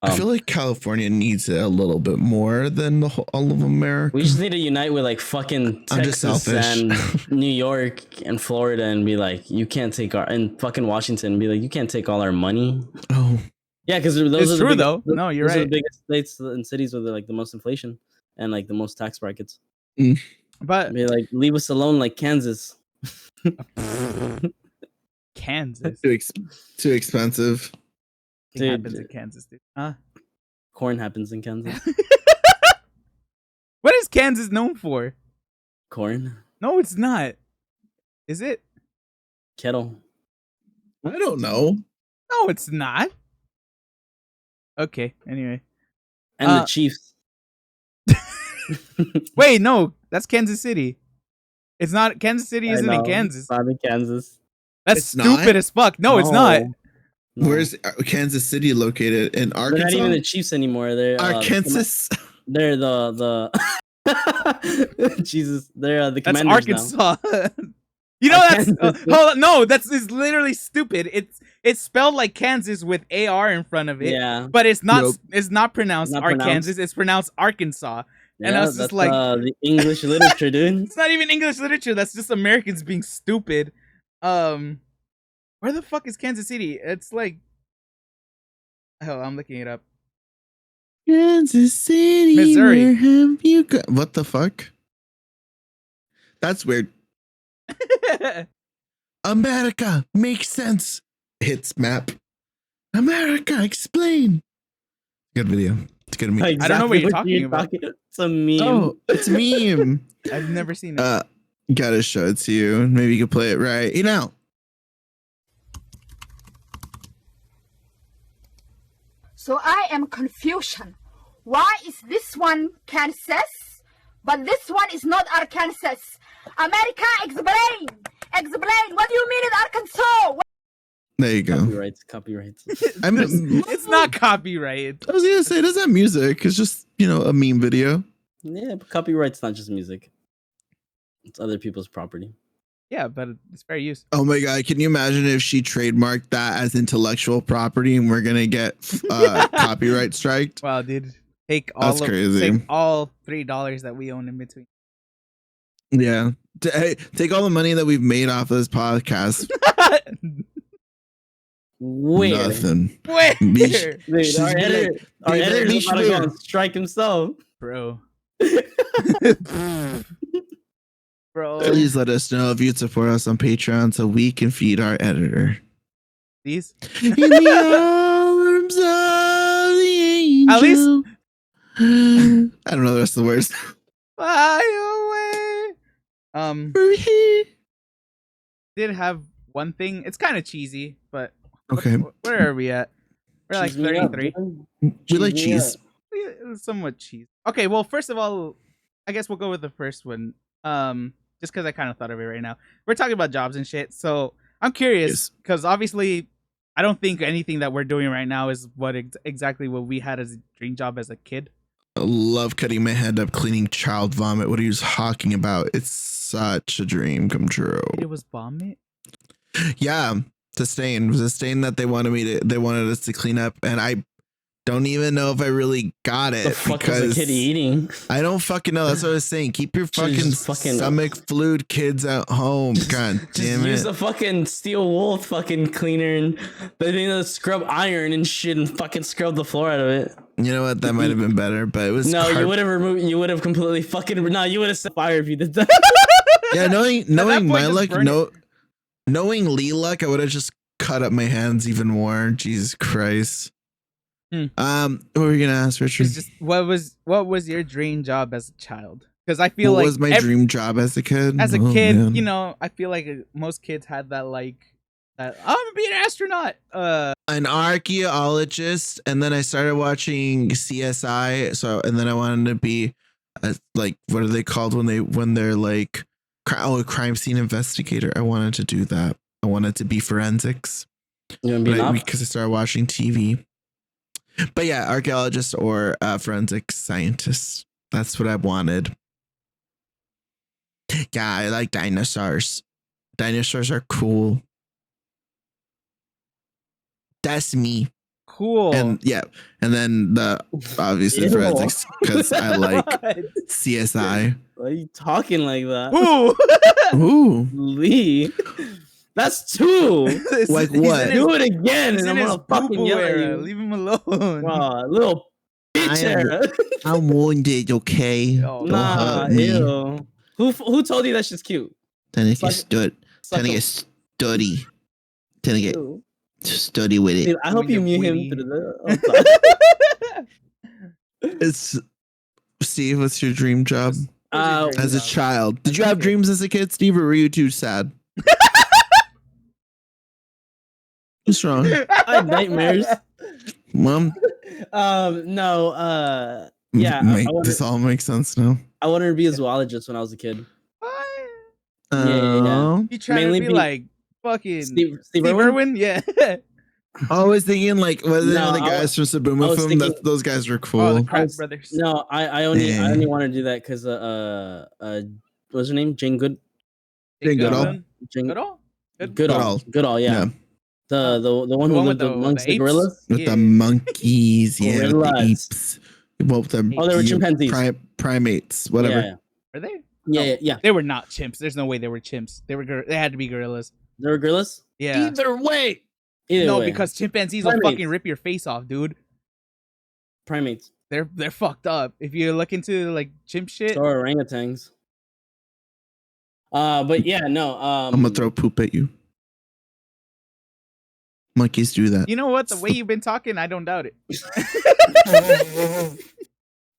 I feel like California needs it a little bit more than all of America. We just need to unite with like fucking Texas and New York and Florida and be like, you can't take and fucking Washington and be like, you can't take all our money. Oh. Yeah, because those it's are true though. No, you're right. Those are the biggest states and cities with like the most inflation and like the most tax brackets. But be like, leave us alone, like Kansas. Kansas. Too expensive. It happens in Kansas, dude. Huh? Corn happens in Kansas. What is Kansas known for? Corn. No, it's not. Is it? Kettle. I don't know. No, it's not. Okay, anyway. And the Chiefs. Wait, no, that's Kansas City. It's not. Kansas City isn't in Kansas. It's not in Kansas. That's stupid as fuck. No, it's not. No. Where's Kansas City located? In Arkansas? They're not even the Chiefs anymore. They're Arkansas. They're the Jesus. They're the That's Commanders Arkansas. You know that's hold on, no, that's literally stupid. It's spelled like Kansas with AR in front of it. Yeah. But it's not it's not pronounced Arkansas, it's pronounced Arkansas. Yeah, and I was just like the English literature, dude. It's not even English literature, that's just Americans being stupid. Where the fuck is Kansas City? It's like hell, I'm looking it up. Kansas City, Missouri. Where have you go? What the fuck? That's weird. America makes sense. Hits map. America, explain. Good video. It's good meme. Exactly. I don't know what you're talking about. It's a meme. Oh, it's a meme. I've never seen it. Gotta show it to you. Maybe you can play it right now. So I am confusion. Why is this one Kansas, but this one is not Arkansas? America, explain. Explain. What do you mean in Arkansas? There you go. Copyrights. I mean, it's not copyright. I was gonna say, does that music? It's just a meme video. Yeah, but copyright's not just music. It's other people's property. Yeah, but it's fair use. Oh my god, can you imagine if she trademarked that as intellectual property and we're gonna get copyright striked? Wow, dude. Take all $3 that we own in between. Yeah. Take all the money that we've made off of this podcast. Where? Nothing. Where? Dude, our editor's about to go on strike himself. Bro. Bro. Please let us know if you'd support us on Patreon so we can feed our editor. These? In the arms of the angel. At least I don't know the rest of the words. Fly away. Did have one thing. It's kind of cheesy, but okay. Where are we at? We're like 33. We like cheese. Somewhat cheese. Okay, well, first of all, I guess we'll go with the first one. Just because I kind of thought of it right now. We're talking about jobs and shit, so I'm curious because obviously, I don't think anything that we're doing right now is what exactly what we had as a dream job as a kid. I love cutting my head up, cleaning child vomit. What are you talking about? It's such a dream come true. It was vomit? Yeah, the stain. It was a stain that they wanted us to clean up, and I don't even know if I really got it. The fuck is the kid eating? I don't fucking know. That's what I was saying. Keep your fucking stomach fluid kids at home. God damn it. Use the fucking steel wool fucking cleaner and they need to scrub iron and shit and fucking scrub the floor out of it. You know what? That might have been better, but it was you would have removed. You would have completely fucking. No, you would have set fire if you did that. Yeah, knowing my luck, knowing Lee luck, I would have just cut up my hands even more. Jesus Christ. What were you gonna ask, Richard? Just, what was your dream job as a child? Because I feel what was my dream job as a kid? As a kid, man. You know, I feel like most kids had that I'm gonna be an astronaut. An archaeologist, and then I started watching CSI. So, and then I wanted to be like, what are they called when they're like, a crime scene investigator? I wanted to do that. I wanted to be forensics. Because I started watching TV. But yeah, archaeologist or forensic scientist. That's what I wanted. Yeah, I like dinosaurs. Dinosaurs are cool. That's me. Cool. And yeah, and then obviously forensics because I like CSI. Why are you talking like that? Ooh. Lee. That's two. Like what? Do it again, and I'm gonna fucking yell at you. Leave him alone. Little bitch. I'm wounded. Okay. Oh, nah. Ew. Who told you that shit's cute? Then it gets study. Then I get study with it. Dude, I hope you mute him through the. Steve, what's your dream job? As a child, did you have dreams as a kid, Steve, or were you too sad? What's wrong? I had nightmares. Mom? No. Yeah. This all makes sense now. I wanted to be a zoologist when I was a kid. Yeah. You trying to be like fucking Steve Irwin? Yeah. I was thinking like, was it the guys from Sabuma film? Those guys were cool. Oh, the Pratt brothers. No, I only want to do that because what's her name? Jane Goodall. Goodall. Yeah. The one who lived amongst the gorillas with the monkeys. Yeah, with the apes. Well, they were chimpanzees. Primates. Whatever. Yeah. Are they? Yeah. They were not chimps. There's no way they were chimps. They had to be gorillas. They were gorillas. Yeah. Either way. Because chimpanzees will fucking rip your face off, dude. Primates. They're fucked up. If you look into like chimp shit. Or orangutans. But yeah, no. I'm gonna throw poop at you. Monkeys do that. You know what? The way you've been talking, I don't doubt it.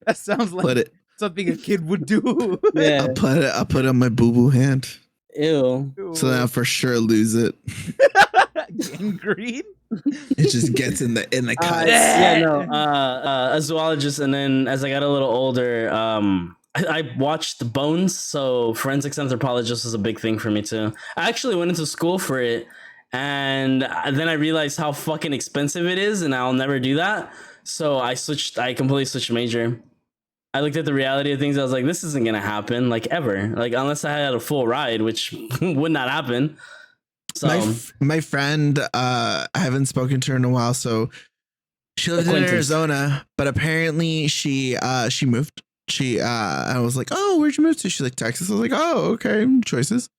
That sounds like something a kid would do. Yeah. I'll put it on my boo-boo hand. Ew. So that I'll for sure lose it. Gangrene? It just gets in the cuts. A zoologist, and then as I got a little older, I watched Bones, so forensics anthropologist was a big thing for me too. I actually went into school for it, and then I realized how fucking expensive it is, and I'll never do that. So I completely switched major. I looked at the reality of things. I was like, this isn't gonna happen, like ever, like unless I had a full ride, which would not happen. So my friend, I haven't spoken to her in a while, so she lives in Arizona, but apparently she moved. I was like, oh, where'd you move to? She's like, Texas. I was like, oh, okay, choices.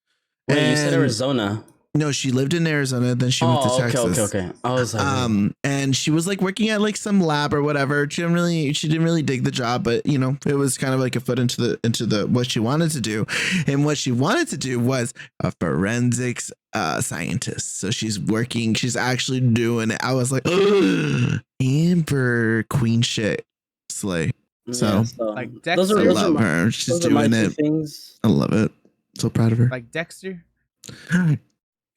Wait, you said Arizona? No, she lived in Arizona, then she moved to Texas. Okay. I was like, and she was like working at like some lab or whatever. She didn't really dig the job, but you know, it was kind of like a foot into the what she wanted to do. And what she wanted to do was a forensics scientist. So she's actually doing it. I was like, Amber Queen shit slay. So like Dexter, I love her. She's doing it. I love it. So proud of her. Like Dexter.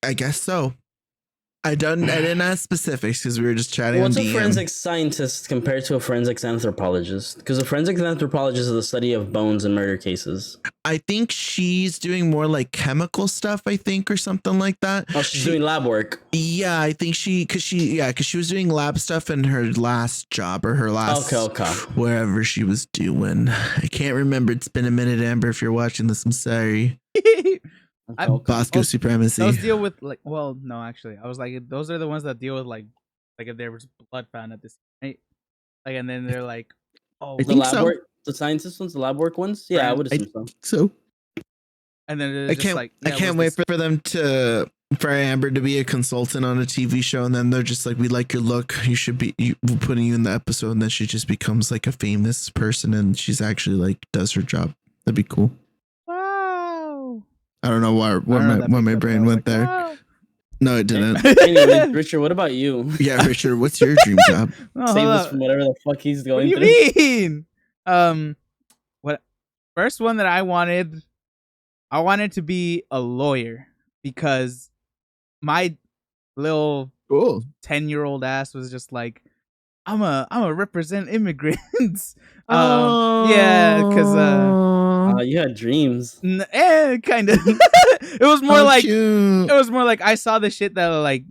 I guess so. I didn't ask specifics because we were just chatting. What's on a forensic scientist compared to a forensics anthropologist? Because a forensic anthropologist is the study of bones and murder cases. I think she's doing more like chemical stuff, I think, or something like that. Oh, she's doing lab work. Yeah, I think because she was doing lab stuff in her last job or her last wherever she was doing. I can't remember. It's been a minute, Amber. If you're watching this, I'm sorry. Bosco supremacy. Those deal with like, well, no, actually, I was like, those are the ones that deal with like if there was blood found at this, right? Like, and then they're like, oh, I The think lab so. work, the scientist ones, the lab work ones. Yeah, I would I assume so. think so. and then they're I just can't. like, I yeah, can't wait for them to for Amber to be a consultant on a TV show, and then they're just like, "We like your look. You should be. We're putting you in the episode," and then she just becomes like a famous person, and she's actually like does her job. That'd be cool. wow. I don't know why I don't know that my picked up, but I brain was went like, there. wow. No, it didn't. Anyway, Richard, what about you? Yeah, Richard, what's your dream job? Oh, Save hold us up. from whatever the fuck he's What going do through. you mean? What first one that I wanted to be a lawyer because my little Cool. 10-year-old ass was just like, I'm a represent immigrants. Oh, Yeah, because You had dreams. kind of. It was more like cute. it was more like I saw the shit that like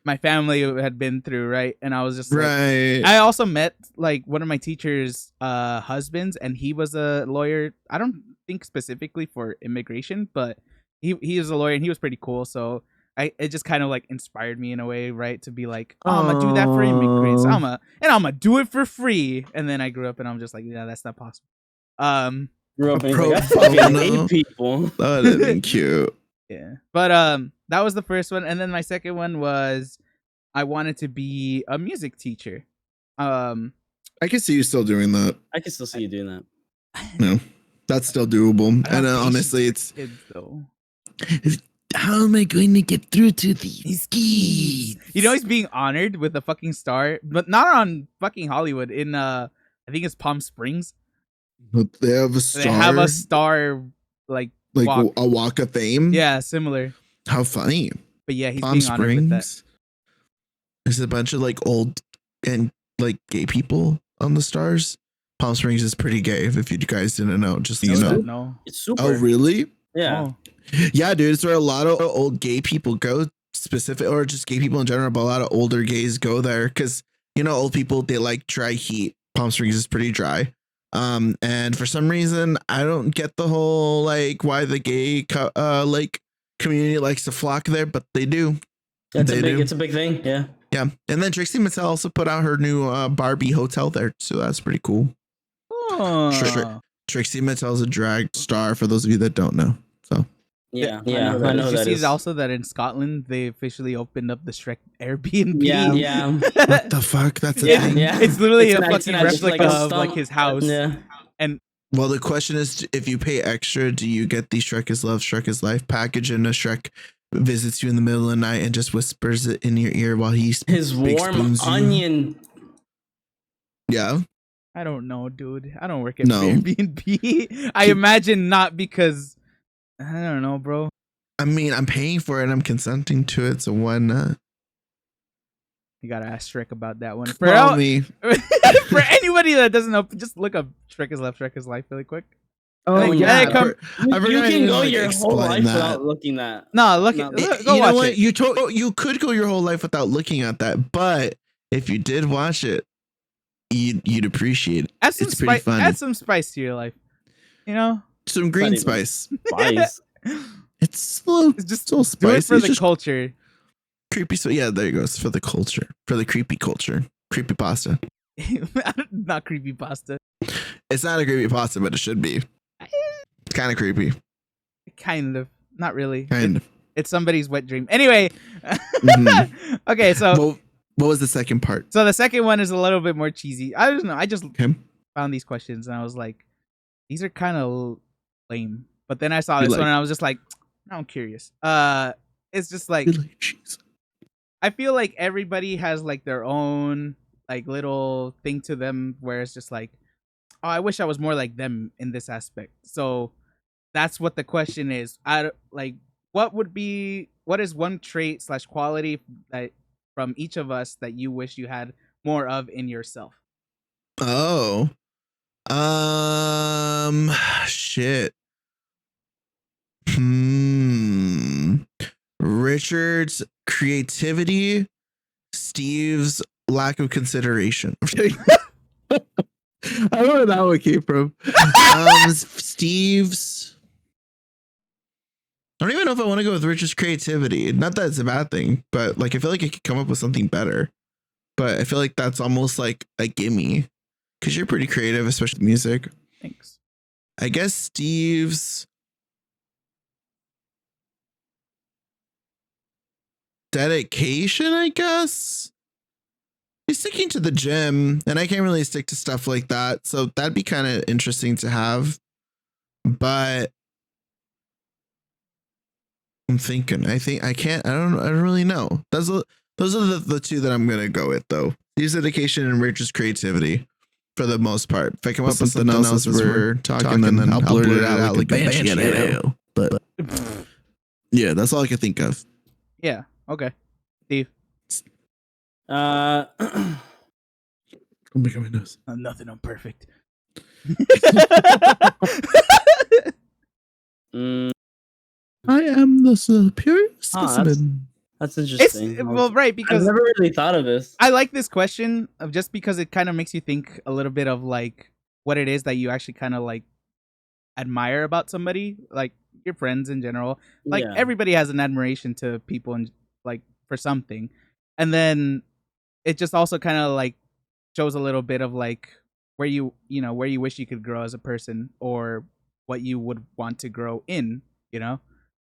my family had been through, right? And I was just like, Right. I also met like one of my teacher's husbands, and he was a lawyer. I don't think specifically for immigration, but he is a lawyer, and he was pretty cool. So it just kind of like inspired me in a way, right? To be like, oh, I'm gonna do that for immigrants. I'm gonna do it for free. And then I grew up, and I'm just like, yeah, that's not possible. Grew up and he's pro like, I fucking bono. hate people. That would have been cute. Yeah, but that was the first one, and then my second one was I wanted to be a music teacher. I can see you still doing that. I can still see you doing that. No, that's still doable. I don't And have honestly, patience with kids, though. how am I going to get through to these kids? You know, he's being honored with a fucking star, but not on fucking Hollywood. In I think it's Palm Springs. But they have a star. They have a star like walk. a walk of fame. Yeah, similar. How funny. But yeah, he's Palm being honored with that. Springs. There's a bunch of like old and like gay people on the stars. Palm Springs is pretty gay. If you guys didn't know, just so you know. No. It's super. Oh, really? Yeah. Oh. Yeah, dude. It's where a lot of old gay people go, specific or just gay people in general. But a lot of older gays go there because old people, they like dry heat. Palm Springs is pretty dry. And for some reason, I don't get the whole like why the gay like community likes to flock there, but they do. It's a big thing. Yeah. Yeah. And then Trixie Mattel also put out her new Barbie hotel there, so that's pretty cool. Oh. Trixie Mattel's a drag star for those of you that don't know. So Yeah. I know I know who Did that you is. see also that in Scotland they officially opened up the Shrek Airbnb? Yeah. what the fuck? That's a Yeah, thing. Yeah. It's literally It's a an fucking accident, just like replica a of like stump. his house. Yeah. Well, the question is, if you pay extra, do you get the Shrek is Love, Shrek is Life package, and a Shrek visits you in the middle of the night and just whispers it in your ear while he's His big warm spoons you? onion. Yeah. I don't know, dude. I don't work at No. Airbnb. I imagine not because I don't know, bro. I mean, I'm paying for it. I'm consenting to it. So why not? You gotta ask Shrek about that one. Call me. For anybody that doesn't know, just look up Shrek is Left, Shrek is Life really quick. Oh, yeah. yeah. I You forgot can to, go like, your whole explain life that. without looking that. No, look, No. go You watch know what? it. You could go your whole life without looking at that, but if you did watch it, you'd appreciate it. Add some It's pretty spice. fun. Add some spice to your life. You know, Some green Funny. spice. Spice. It's slow. it's just So do it spicy. for It's the just culture. creepy. So yeah, there you go. It's for the culture, for the creepy culture. Creepy pasta. Not creepy pasta. It's not a creepy pasta, but it should be. It's kind of creepy. Kind of. Not really. Kind of. It's somebody's wet dream. Anyway. Mhm. Okay, so What was the second part? so the second one is a little bit more cheesy. I don't know. I just Him? found these questions and I was like, these are kind of lame. But then I saw You this like- one and I was just like, I'm curious. It's just like Really? Jeez. I feel like everybody has like their own like little thing to them where it's just like, oh, I wish I was more like them in this aspect. So that's what the question is. What is one trait / quality that from each of us that you wish you had more of in yourself? Oh. Shit. Richard's creativity, Steve's lack of consideration. I don't know where that one came from. Steve's. I don't even know if I want to go with Richard's creativity. Not that it's a bad thing, but like I feel like I could come up with something better. but I feel like that's almost like a gimme because you're pretty creative, especially music. Thanks. I guess Steve's dedication, I guess. He's sticking to the gym, and I can't really stick to stuff like that. So that'd be kind of interesting to have. But I'm thinking, I don't really know. Those are the two that I'm gonna go with though. Steve's dedication and Richard's creativity for the most part. If I come up with something else as we're talking, then I'll blurt it out like a banshee. But yeah, that's all I can think of. Yeah. Okay. Steve. Uh, Oh my god, my nose. Nothing. I'm perfect. I am the superior specimen. That's interesting. Well, right, because I've never really thought of this. I like this question of just because it kind of makes you think a little bit of like what it is that you actually kind of like admire about somebody, like your friends in general. Like everybody has an admiration to people and like for something, and then it just also kind of like shows a little bit of like where you wish you could grow as a person or what you would want to grow in, you know.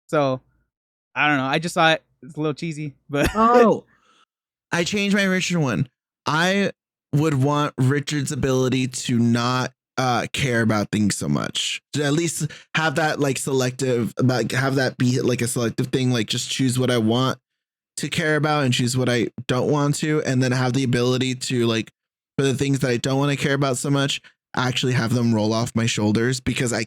So I don't know. I just saw it. It's a little cheesy, but I changed my Richard one. I would want Richard's ability to not care about things so much. To at least have that like have that be like a selective thing, like just choose what I want to care about and choose what I don't want to, and then have the ability to like for the things that I don't want to care about so much, actually have them roll off my shoulders because I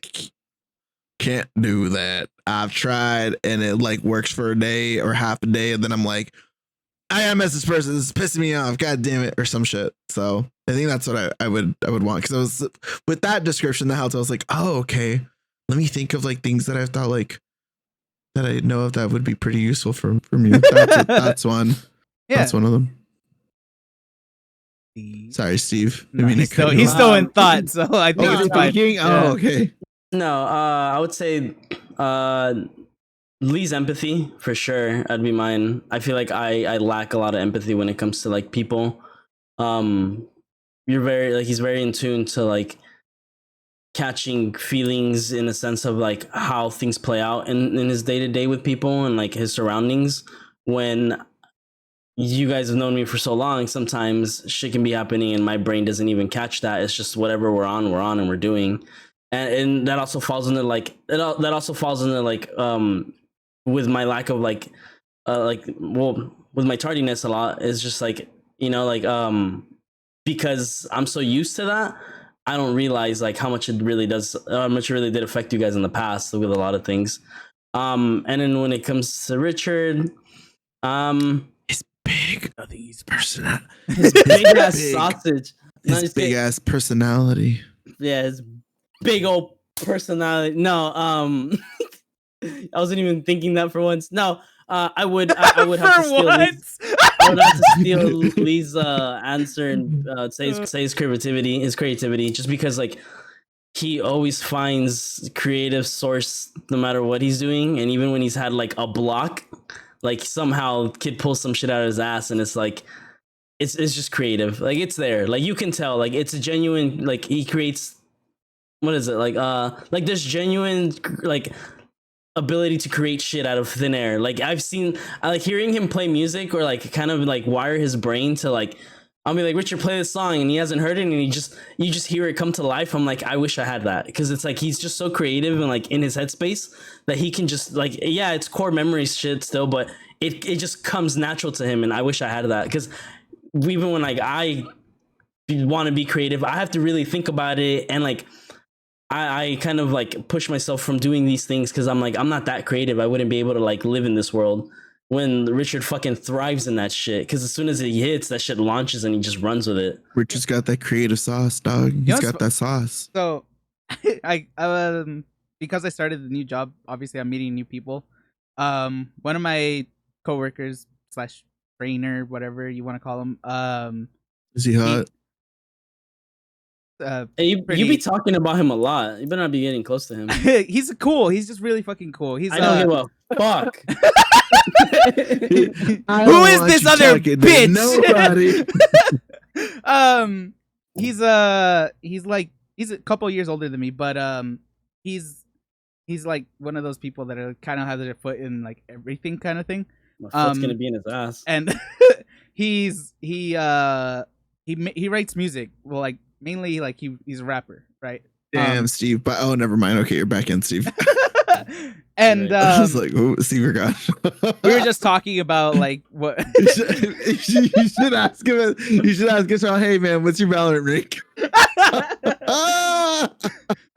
can't do that. I've tried and it like works for a day or half a day, and then I'm like, I am as this person. This is pissing me off. God damn it, or some shit. So I think that's what I would want because I was with that description. The house, I was like, oh okay. Let me think of like things that I thought like that I know of that would be pretty useful for me. That's one. Yeah, that's one of them. Sorry, Steve. No, he's still in thought, so I think it's fine. Oh, okay. No, I would say Lee's empathy for sure. That'd be mine. I feel like I lack a lot of empathy when it comes to like people. You're very like he's very in tune to like catching feelings in the sense of like how things play out in his day to day with people and like his surroundings. When you guys have known me for so long, sometimes shit can be happening and my brain doesn't even catch that. It's just whatever we're on and we're doing. And that also falls into like with my lack of with my tardiness a lot is just like, you know, like because I'm so used to that, I don't realize like how much it really did affect you guys in the past with a lot of things. And then when it comes to Richard, his big personality, his big ass sausage, his big ass personality. Yeah, his big old personality. No, I wasn't even thinking that for once. No, I would have to steal Lee's answer and say his creativity, just because like he always finds creative source no matter what he's doing, and even when he's had like a block, like somehow kid pulls some shit out of his ass, and it's like it's just creative. Like it's there, like you can tell, like it's a genuine, like he creates. What is it like? There's genuine like ability to create shit out of thin air. Like I like hearing him play music or like kind of like wire his brain to like, I'll be like, Richard, play this song, and he hasn't heard it, and you just hear it come to life. I'm like, I wish I had that, because it's like he's just so creative and like in his headspace that he can just like, yeah, it's core memory shit still, but it just comes natural to him, and I wish I had that, because even when like I want to be creative, I have to really think about it, and like I kind of like push myself from doing these things because I'm like, I'm not that creative. I wouldn't be able to like live in this world. When Richard fucking thrives in that shit, because as soon as it hits, that shit launches and he just runs with it. Richard's got that creative sauce, dog. He's got that sauce. So, I because I started the new job, obviously I'm meeting new people. One of my coworkers / trainer, whatever you want to call him, is he hot? Hey, you be talking about him a lot. You better not be getting close to him. He's cool. He's just really fucking cool. I don't give a fuck. Who is this other bitch? Nobody. He's a couple years older than me, but he's like one of those people that are kind of have their foot in like everything kind of thing. My foot's gonna be in his ass. And he writes music. Well, like mainly like he's a rapper, right? Damn, Steve. But never mind. Okay, you're back in, Steve. And I was like, oh, Steve, your gosh. We were just talking about like what you should ask him. You should ask him. Hey, man, what's your Valorant rank?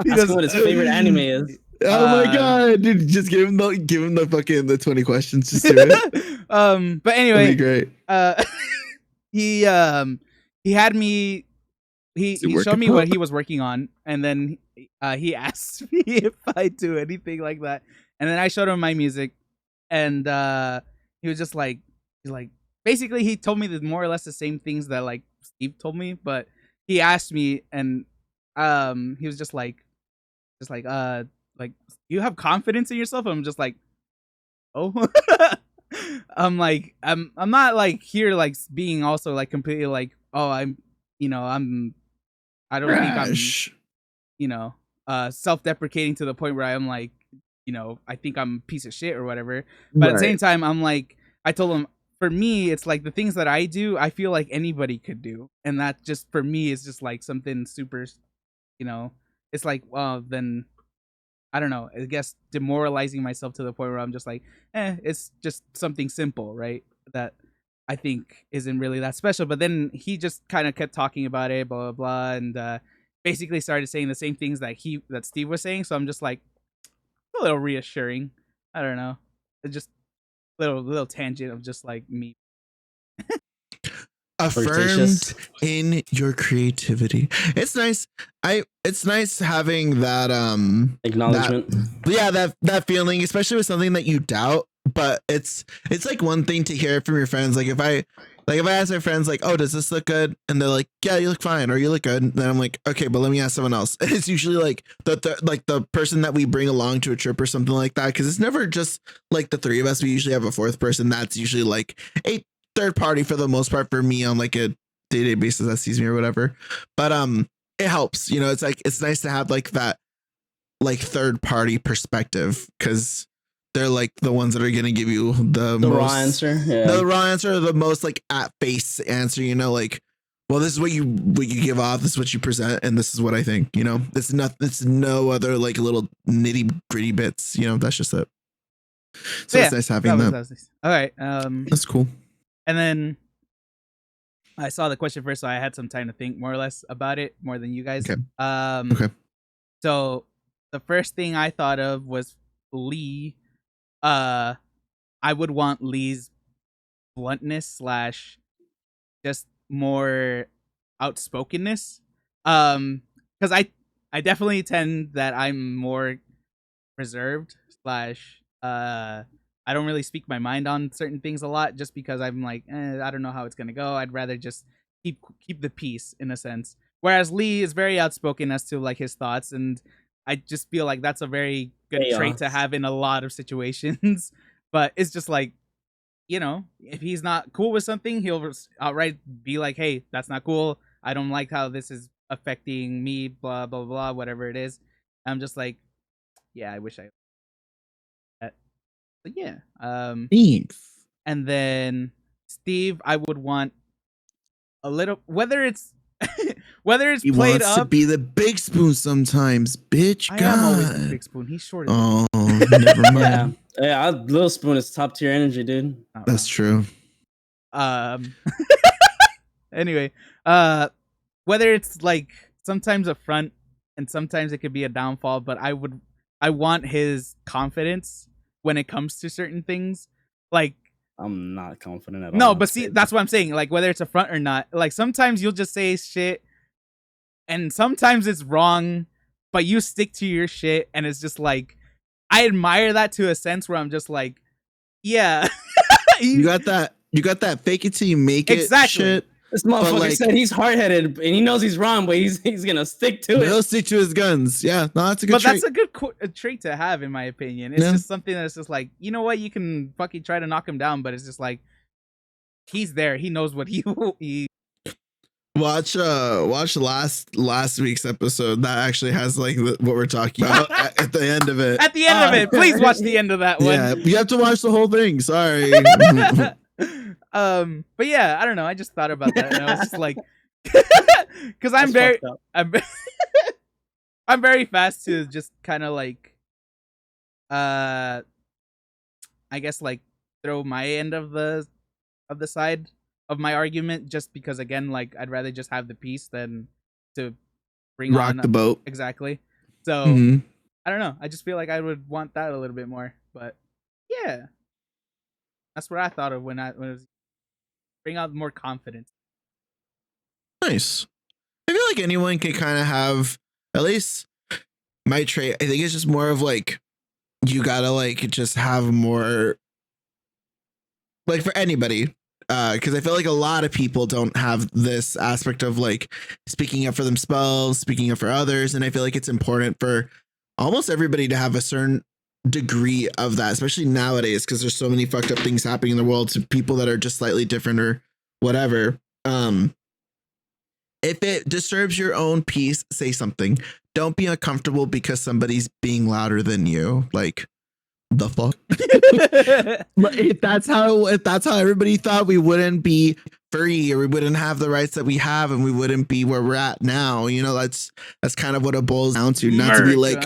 Ask him what his favorite anime is. Oh my god, dude! Just give him the fucking the 20 questions. Just do it. But anyway, that'd be great. He had me. He showed me what he was working on, and then he asked me if I do anything like that, and then I showed him my music, and he was just like, basically he told me more or less the same things that like Steve told me, but he asked me, and he was just like, you have confidence in yourself? I'm just like, oh. I'm like, I'm not like here like being also like completely like, oh, I don't think I'm self-deprecating to the point where I'm like, I think I'm a piece of shit or whatever. But at the same time, I'm like, I told him, for me, it's like the things that I do, I feel like anybody could do, and that just for me is just like something super, it's like, well, then I don't know, I guess demoralizing myself to the point where I'm just like, it's just something simple, right? That I think isn't really that special. But then he just kind of kept talking about it, blah, blah, blah, and basically started saying the same things that Steve was saying. So I'm just like, a little reassuring. I don't know. It's just little tangent of just like me. Affirmed in your creativity. It's nice. It's nice having that acknowledgement. That feeling, especially with something that you doubt. But it's like one thing to hear it from your friends. Like if I ask my friends like, oh, does this look good? And they're like, yeah, you look fine, or you look good. And then I'm like, okay, but let me ask someone else. It's usually like the person that we bring along to a trip or something like that. Cause it's never just like the three of us. We usually have a fourth person. That's usually like a third party for the most part for me on like a day-to-day basis that sees me or whatever. But it helps, it's like, it's nice to have like that like third party perspective, because they're like the ones that are going to give you the most, raw answer. Yeah. The raw answer, the most like at face answer, like, well, this is what you give off, this is what you present, and this is what I think, it's no other like little nitty gritty bits, that's just it. So it's nice having that. Nice. All right. That's cool. And then I saw the question first, so I had some time to think more or less about it, more than you guys. Okay. Okay. So the first thing I thought of was Lee. I would want Lee's bluntness / just more outspokenness. Because I definitely tend that I'm more reserved / I don't really speak my mind on certain things a lot, just because I'm like, I don't know how it's gonna go. I'd rather just keep the peace in a sense. Whereas Lee is very outspoken as to like his thoughts, and I just feel like that's a very good trait to have in a lot of situations. But it's just like, if he's not cool with something, he'll outright be like, hey, that's not cool. I don't like how this is affecting me, blah, blah, blah, whatever it is. I'm just like, yeah, I wish I. But yeah. Thanks. And then Steve, I would want a little, whether it's he played wants up to be the big spoon sometimes, bitch. I am always the big spoon. He's short. Oh, never mind. Yeah, Little Spoon is top tier energy, dude. That's true. Anyway, whether it's like sometimes a front and sometimes it could be a downfall, but I want his confidence when it comes to certain things. Like, I'm not confident at all. No, but see, that's what I'm saying. Like, whether it's a front or not, like sometimes you'll just say shit and sometimes it's wrong, but you stick to your shit, and it's just like, I admire that to a sense where I'm just like, yeah. You got that fake it till you make it shit. This motherfucker like, said he's hard-headed and he knows he's wrong, but he's gonna stick to it. He'll stick to his guns. Yeah, no, that's a good. But trait. that's a good trait to have, in my opinion. It's just something that's just like, you know what, you can fucking try to knock him down, but it's just like he's there. He knows what he. Watch last week's episode. That actually has like what we're talking about at the end of it. At the end of it, please watch the end of that one. Yeah, you have to watch the whole thing. Sorry. But yeah, I don't know. I just thought about that, and I was just like, because I'm very fast to just kind of like, I guess like throw my end of the side of my argument, just because again, like I'd rather just have the peace than to bring rock on the boat. Exactly. So I don't know. I just feel like I would want that a little bit more. But yeah, that's what I thought of when it was bring out more confidence. Nice. I feel like anyone can kind of have at least my trait. I think it's just more of like you gotta like just have more like for anybody. Because I feel like a lot of people don't have this aspect of like speaking up for themselves, speaking up for others. And I feel like it's important for almost everybody to have a certain degree of that, especially nowadays, because there's so many fucked up things happening in the world to people that are just slightly different or whatever. If it disturbs your own peace, say something. Don't be uncomfortable because somebody's being louder than you. Like, the fuck? if that's how everybody thought, we wouldn't be free, or we wouldn't have the rights that we have, and we wouldn't be where we're at now. You know, that's kind of what it boils down to. Not to be like,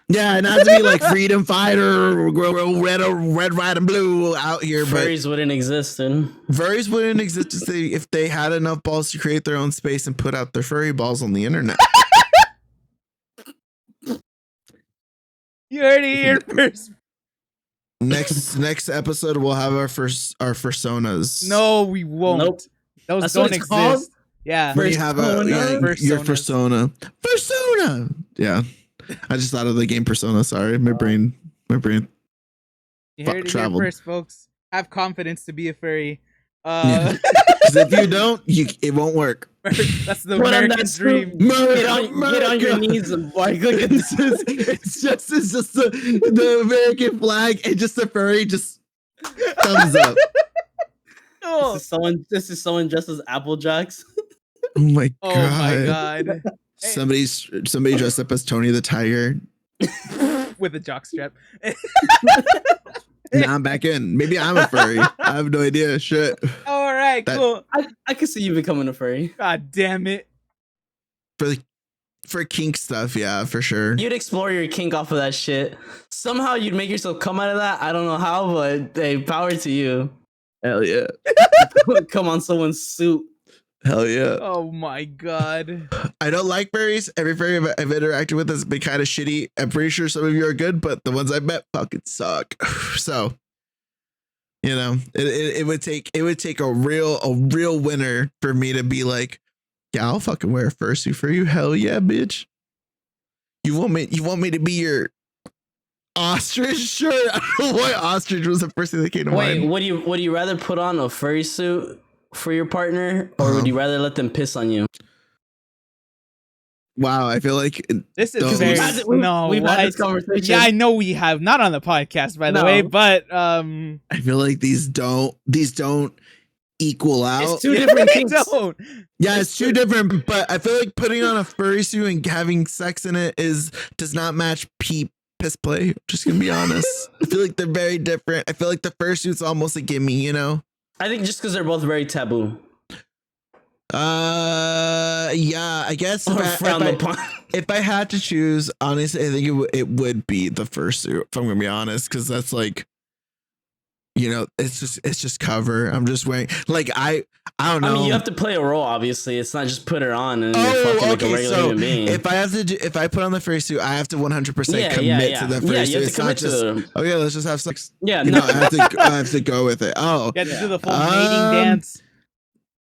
yeah, not to be like freedom fighter, red, white, and blue out here. Furries wouldn't exist, and furries wouldn't exist if they had enough balls to create their own space and put out their furry balls on the internet. You heard it here first. Next episode we'll have our personas. No, we won't. Nope. Those That's don't what it's exist. called? Yeah. When you have your persona. Yeah. I just thought of the game Persona. Sorry, my brain. You heard it traveled. here first, folks. Have confidence to be a furry. Because if you don't, it won't work. That's the American dream. Get on your knees and like look at this. It's just the American flag and just the furry just thumbs up. Oh. This is someone dressed as Applejacks. Oh my god. Oh my god. Somebody dressed up as Tony the Tiger with a jockstrap. Now I'm back in. Maybe I'm a furry. I have no idea. Shit. All right, cool. I could see you becoming a furry. God damn it. For kink stuff, yeah, for sure. You'd explore your kink off of that shit. Somehow you'd make yourself come out of that. I don't know how, but hey, power to you. Hell yeah. Come on someone's suit. Hell yeah. Oh my god. I don't like furries. Every furry I've interacted with has been kind of shitty. I'm pretty sure some of you are good, but the ones I've met fucking suck. So, you know, it would take a real winner for me to be like, yeah, I'll fucking wear a fursuit for you. Hell yeah, bitch. You want me to be your ostrich? Sure. I don't know why ostrich was the first thing that came to mind. Wait, would you rather put on a furry suit for your partner, or would you rather let them piss on you? Wow, I feel like this is very we've had this conversation. Yeah, I know we have, not on the podcast, by the way, but I feel like these don't equal out. It's two different things. Yeah, it's two different, but I feel like putting on a furry suit and having sex in it does not match piss play. I'm just gonna be honest. I feel like they're very different. I feel like the fursuit's almost a gimme, you know? I think just because they're both very taboo. Yeah, I guess if I had to choose, honestly, I think it would be the fursuit, if I'm gonna be honest, because that's like, you know, it's just cover. I'm just wearing, like, I don't know. I mean, you have to play a role, obviously. It's not just put her on and you're fucking like a regular human being. If I put on the fursuit, I have to 100% commit to the fursuit. Yeah, it's not just okay, let's just have sex. Yeah, no, I have to go with it. Oh, you have to do the full mating dance.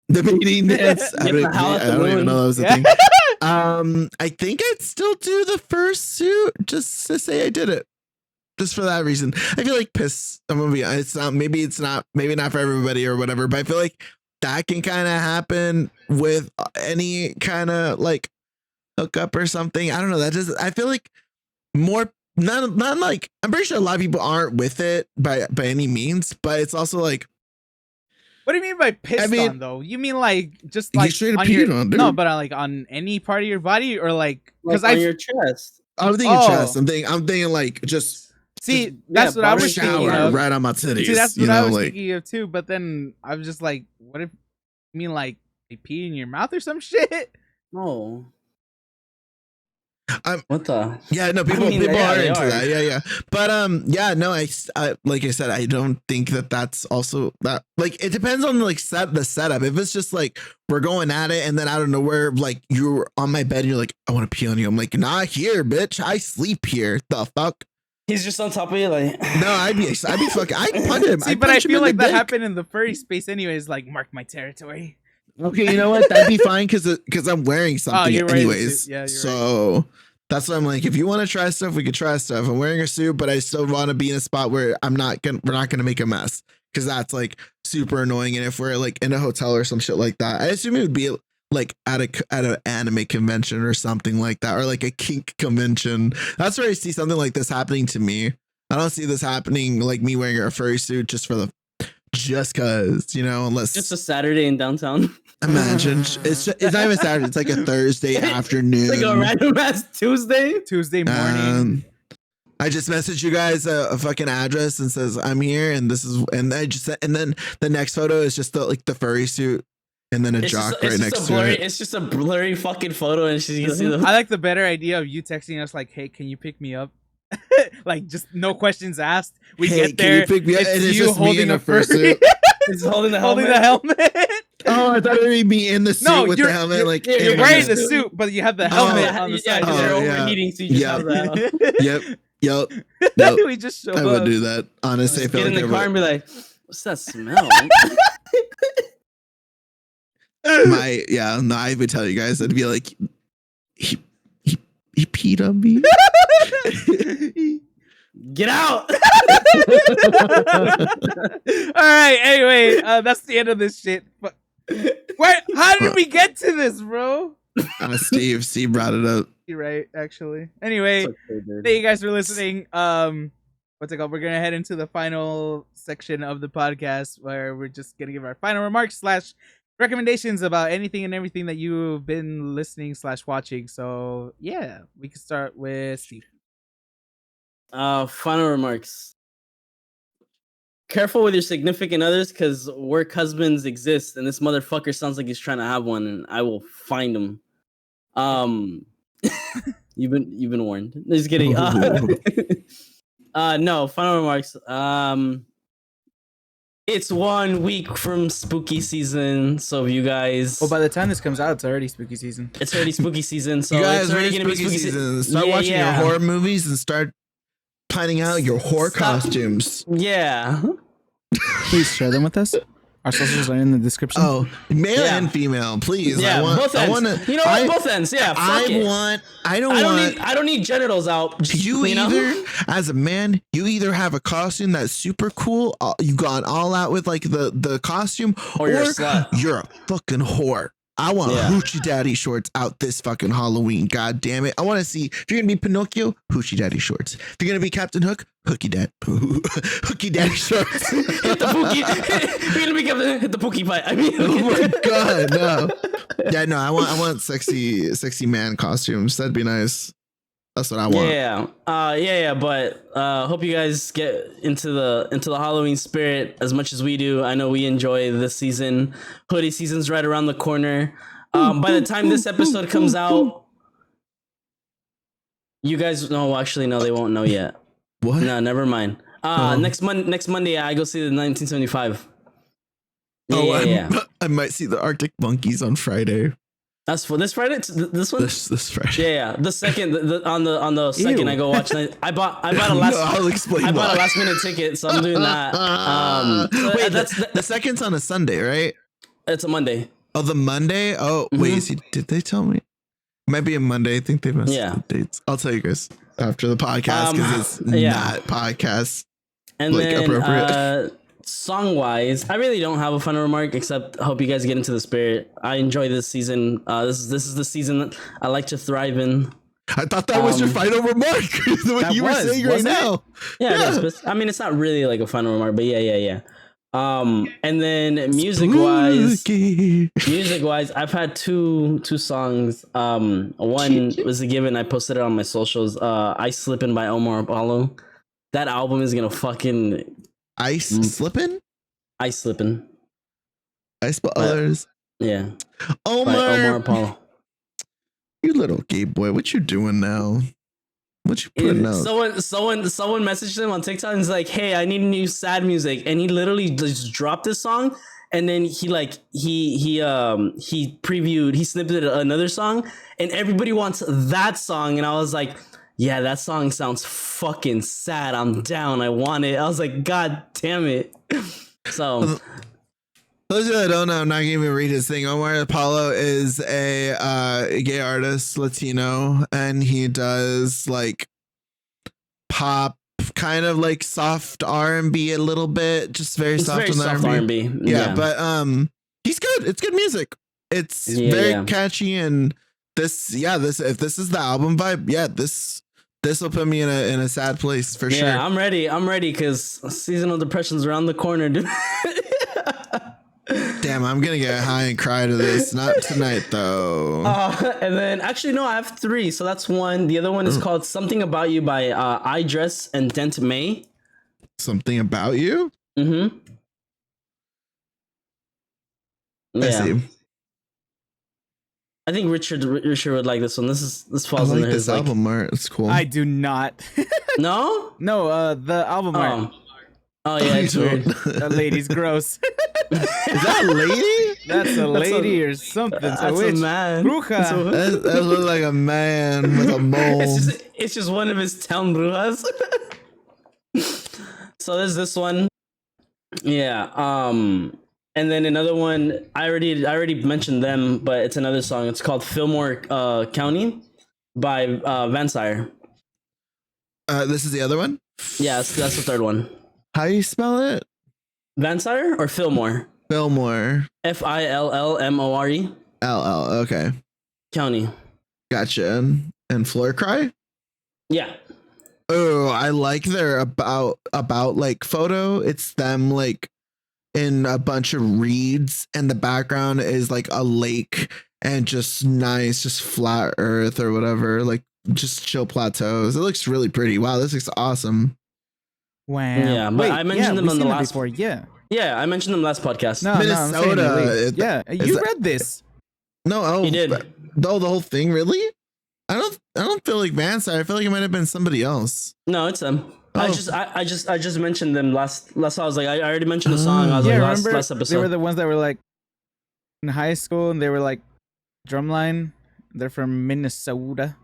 The mating dance. I don't even know that was a thing. I think I'd still do the fursuit just to say I did it. Just for that reason. I feel like piss. I'm gonna be. It's not. Maybe not for everybody or whatever. But I feel like that can kind of happen with any kind of like hookup or something. I don't know. That just, I feel like more, not like, I'm pretty sure a lot of people aren't with it by any means, but it's also like, what do you mean by pissed on though? You mean like just like straight up peed on, dude. No, but like on any part of your body or like because on your chest. I'm thinking chest. I'm thinking like just. See, that's what I was thinking of. Right on my titties. See, that's what I was thinking of too. But then I was just like, what if you mean like they pee in your mouth or some shit? No. What the? Yeah, no, people are into that. Yeah. But yeah, no, I like I said, I don't think that's also that, like, it depends on like the setup. If it's just like we're going at it and then I don't know where, like you're on my bed and you're like, I want to pee on you. I'm like, not here, bitch. I sleep here. The fuck? He's just on top of you, like. No, I'd be fucking. I'd punch him. See, but I feel like that happened in the furry space, anyways. Like, mark my territory. Okay, you know what? That'd be fine because I'm wearing something anyways. Yeah, so that's why I'm like, if you want to try stuff, we could try stuff. I'm wearing a suit, but I still want to be in a spot where we're not gonna make a mess, because that's like super annoying. And if we're like in a hotel or some shit like that, I assume it would be like at an anime convention or something like that, or like a kink convention. That's where I see something like this happening to me. I don't see this happening like me wearing a furry suit just cause, you know, unless just a Saturday in downtown. Imagine it's not even Saturday. It's like a Thursday afternoon. It's like a random ass Tuesday morning. I just messaged you guys a fucking address and says I'm here, and this is, and I just, and then the next photo is just the furry suit. And then a jock right next to it. It's just a blurry fucking photo, and she's gonna see I like the better idea of you texting us like, "Hey, can you pick me up?" Like, just no questions asked. We get there. Can you pick me up? It's you holding a fursuit. It's holding the helmet. Oh, I thought it would be in the suit with the helmet. You're wearing the suit, but you have the helmet on the side. Yeah, you're overheating, so you just have that. Yep. We just show up. I would do that. Honestly, I feel get like in the car and be like, "What's that smell?" I would tell you guys, I'd be like, he peed on me. Get out. All right, anyway, that's the end of this shit. But how did we get to this, bro? Steve brought it up. You're right, actually. Anyway, thank you guys for listening. What's it called? We're gonna head into the final section of the podcast where we're just gonna give our final remarks / recommendations about anything and everything that you've been listening / watching. So yeah, we can start with Steve. Final remarks. Careful with your significant others, because work husbands exist, and this motherfucker sounds like he's trying to have one, and I will find him. You've been warned. Just kidding. No, final remarks. It's 1 week from spooky season, so if you guys. Well, by the time this comes out, it's already spooky season. It's already spooky season, so you guys it's already gonna be spooky season. Start watching your horror movies and start planning out your horror costumes. Yeah. Please share them with us. Our socials are in the description. Oh, male and female, please. Yeah, both ends. Both ends. Yeah, I don't need genitals out. As a man, you either have a costume that's super cool, you've gone all out with like the costume, or you're a slut. You're a fucking whore. I want hoochie daddy shorts out this fucking Halloween. God damn it. I want to see, if you're going to be Pinocchio, hoochie daddy shorts. If you're going to be Captain Hook, hooky daddy shorts. Hit the pookie. You're going to be Captain, hit the pookie fight. I mean, oh my God, no. Yeah, no, I want sexy man costumes. That'd be nice. That's what I want. Yeah. But hope you guys get into the Halloween spirit as much as we do. I know we enjoy this season. Hoodie season's right around the corner. By the time this episode comes out, you guys actually no, they won't know yet. What? No, never mind. Next Monday I go see the 1975. I might see the Arctic Monkeys on Friday. That's for this Friday. This one. This Friday. Yeah. The second, on the second, I go watch. I bought a last. No, I'll explain. I bought a last minute ticket, so I'm doing that. Wait, the second's on a Sunday, right? It's a Monday. Oh, the Monday. Oh, wait. Did they tell me? It might be a Monday. I think they messed up the dates. I'll tell you guys after the podcast because it's not podcast. And then appropriate. song wise, I really don't have a final remark except hope you guys get into the spirit. I enjoy this season. This is the season that I like to thrive in. I thought that was your final remark. What you were saying right now. Yeah. It is, but, I mean, it's not really like a final remark, but yeah. And then music wise, I've had two songs. One was a given. I posted it on my socials. I Slippin' by Omar Apollo. That album is gonna fucking Ice Slippin'? Ice Slippin'. Ice Others. Yeah. Omar Apollo. You little gay boy, what you doing now? What you putting out? Someone messaged him on TikTok and was like, "Hey, I need new sad music," and he literally just dropped this song, and then he snipped another song, and everybody wants that song, and I was like, "Yeah, that song sounds fucking sad. I'm down. I want it." I was like, "God damn it!" So. Those of you that don't know, I'm not gonna even read his thing. Omar Apollo is a gay artist, Latino, and he does like pop, kind of like soft R&B a little bit, just very soft R&B. Yeah, but he's good. It's good music. It's very catchy, and if this is the album vibe, this will put me in a sad place for sure. Yeah, I'm ready because seasonal depression's around the corner, dude. Damn, I'm gonna get high and cry to this. Not tonight though. And then actually no, I have 3. So that's one. The other one is called "Something About You" by I Dress and Dent May. Something About You? Mm-hmm. Yeah. I see. I think Richard would like this one. This falls into his album art. It's cool. I do not. No? No, the album art. Oh yeah, it's weird. That lady's gross. Is that a lady? That's a lady or something. That's a man. Bruja. That looks like a man with a mole. It's just one of his town brujas. So there's this one. Yeah. And then another one. I already mentioned them, but it's another song. It's called Fillmore County by Van Sire. This is the other one? Yeah, that's the third one. How do you spell it? Van Sire or Fillmore? Fillmore. Fillmore. LL. Okay. County. Gotcha. And Floor Cry? Yeah. Oh, I like their about like photo. It's them like in a bunch of reeds, and the background is like a lake and just nice, just flat earth or whatever, like just chill plateaus. It looks really pretty. Wow, this looks awesome. Wow. Yeah, but I mentioned them on the last. Yeah, I mentioned them last podcast. No, Minnesota. You read this. No, he did. The whole thing, really? I don't feel like Van Sire. I feel like it might have been somebody else. No, it's them. I just mentioned them last. I was like, I already mentioned the song. I was like, last episode. They were the ones that were like in high school, and they were like drumline. They're from Minnesota.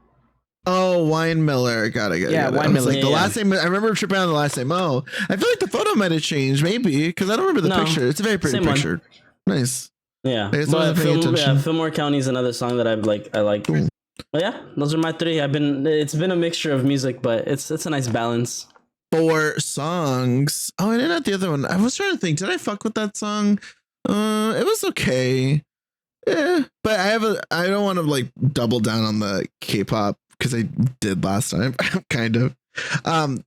Oh, Wine Miller. Got it. Wine Miller. Like the last name. I remember tripping on the last name. Oh, I feel like the photo might have changed, maybe, because I don't remember the picture. It's a very pretty picture. Nice. Yeah, but Fillmore County is another song that I like. Cool. But yeah, those are my 3. It's been a mixture of music, but it's a nice balance. 4 songs. Oh, I didn't have the other one. I was trying to think. Did I fuck with that song? It was okay. Yeah, but I don't want to like double down on the K-pop because I did last time. Kind of.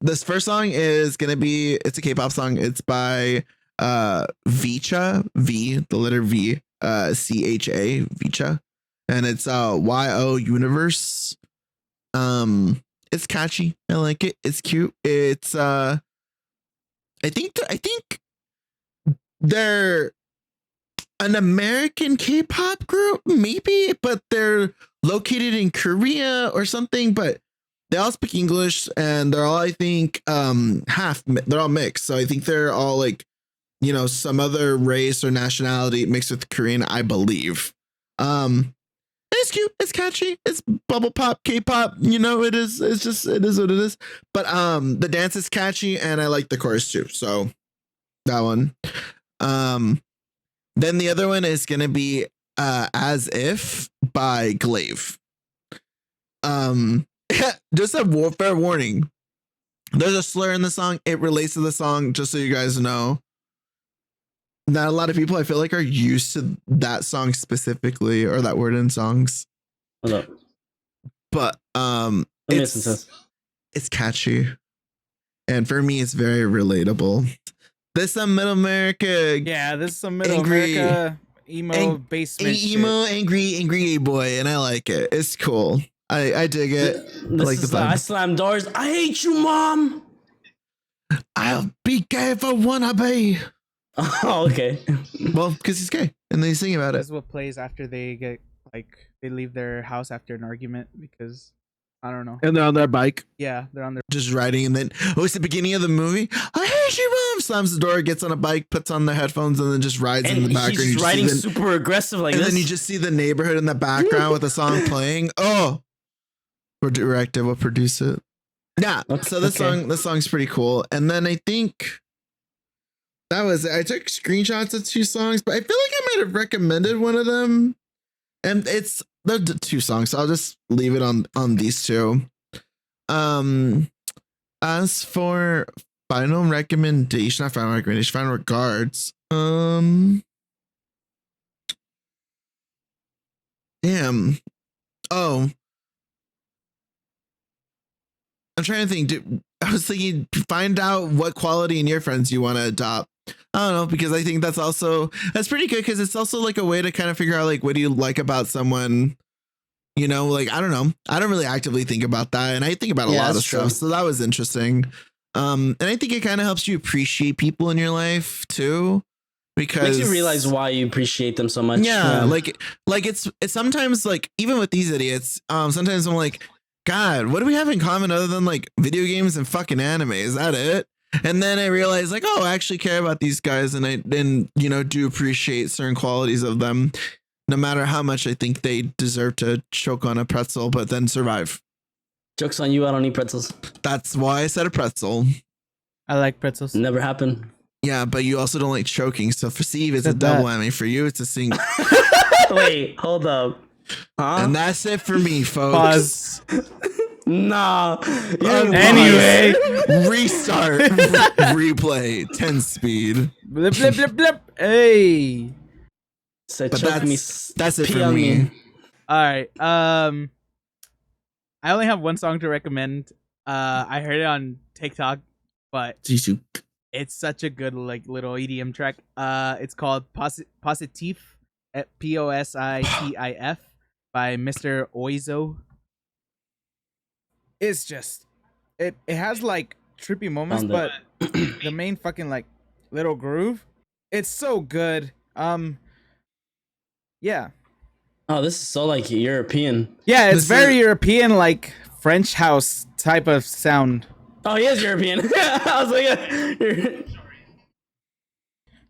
This first song is gonna be. It's a K-pop song. It's by Vicha, the letter V, CHA, Vicha, and it's YO Universe. It's catchy. I like it. It's cute. It's I think they're an American K-pop group, maybe, but they're located in Korea or something. But they all speak English, and they're all, I think, they're all mixed. So I think they're all like, some other race or nationality mixed with Korean, I believe. It's cute. It's catchy. It's bubble pop, K-pop. It is. It is what it is. But the dance is catchy, and I like the chorus too. So that one. Then the other one is gonna be As If by Glaive. Just a fair warning. There's a slur in the song. It relates to the song, just so you guys know. not a lot of people I feel like are used to that song specifically or that word in songs. Hold up. But it's catchy. And for me, it's very relatable. This is some middle America. Yeah, this is some middle America emo basement emo, angry gay boy, and I like it. It's cool. I dig it. I like the vibe. I slam doors. I hate you, Mom. I'll be gay if I wanna be. Oh, okay. Well, because he's gay, and they sing about it. This is what plays after they get they leave their house after an argument because I don't know. And they're on their bike. Yeah, they're on their just riding, and then it's the beginning of the movie. I hate you, Mom. Slams the door, gets on a bike, puts on the headphones, and then just rides in the background. He's riding super aggressive like this. this. And then you just see the neighborhood in the background with the song playing. Oh, we're directed. We'll produce it. Yeah. Okay, so this song's pretty cool. And then I think that was it. I took screenshots of 2 songs, but I feel like I might have recommended one of them. And it's the 2 songs, so I'll just leave it on these 2. As for final regards. Damn. Oh. I'm trying to think. I was thinking, find out what quality in your friends you want to adopt. I don't know, because I think that's pretty good, because it's also like a way to kind of figure out like what do you like about someone, you know, like I don't know, I don't really actively think about that, and I think about a lot of stuff, so that was interesting. And I think it kind of helps you appreciate people in your life too, because it makes you realize why you appreciate them so much. Yeah, like it's sometimes like even with these idiots, sometimes I'm like, God, what do we have in common other than like video games and fucking anime? Is that it? And then I realized like, oh, I actually care about these guys, and I you know, do appreciate certain qualities of them, no matter how much I think they deserve to choke on a pretzel, but then survive. Joke's on you, I don't eat pretzels. That's why I said a pretzel. I like pretzels. Never happened. Yeah, but you also don't like choking. So for Steve, it's a double whammy. For you, it's a single. Wait, hold up. Huh? And that's it for me, folks. Pause. Nah. Anyway. Restart. Replay. 10 speed. Blip, blip, blip, blip. Hey. So but that's it for me. All right. I only have one song to recommend. I heard it on TikTok, but it's such a good like little EDM track. It's called Positif, Positif by Mr. Oizo. It's just it has like trippy moments, but the main fucking like little groove, it's so good. Yeah. Oh, this is so like European. Yeah, it's very European, like French house type of sound. Oh, he is European. I was like,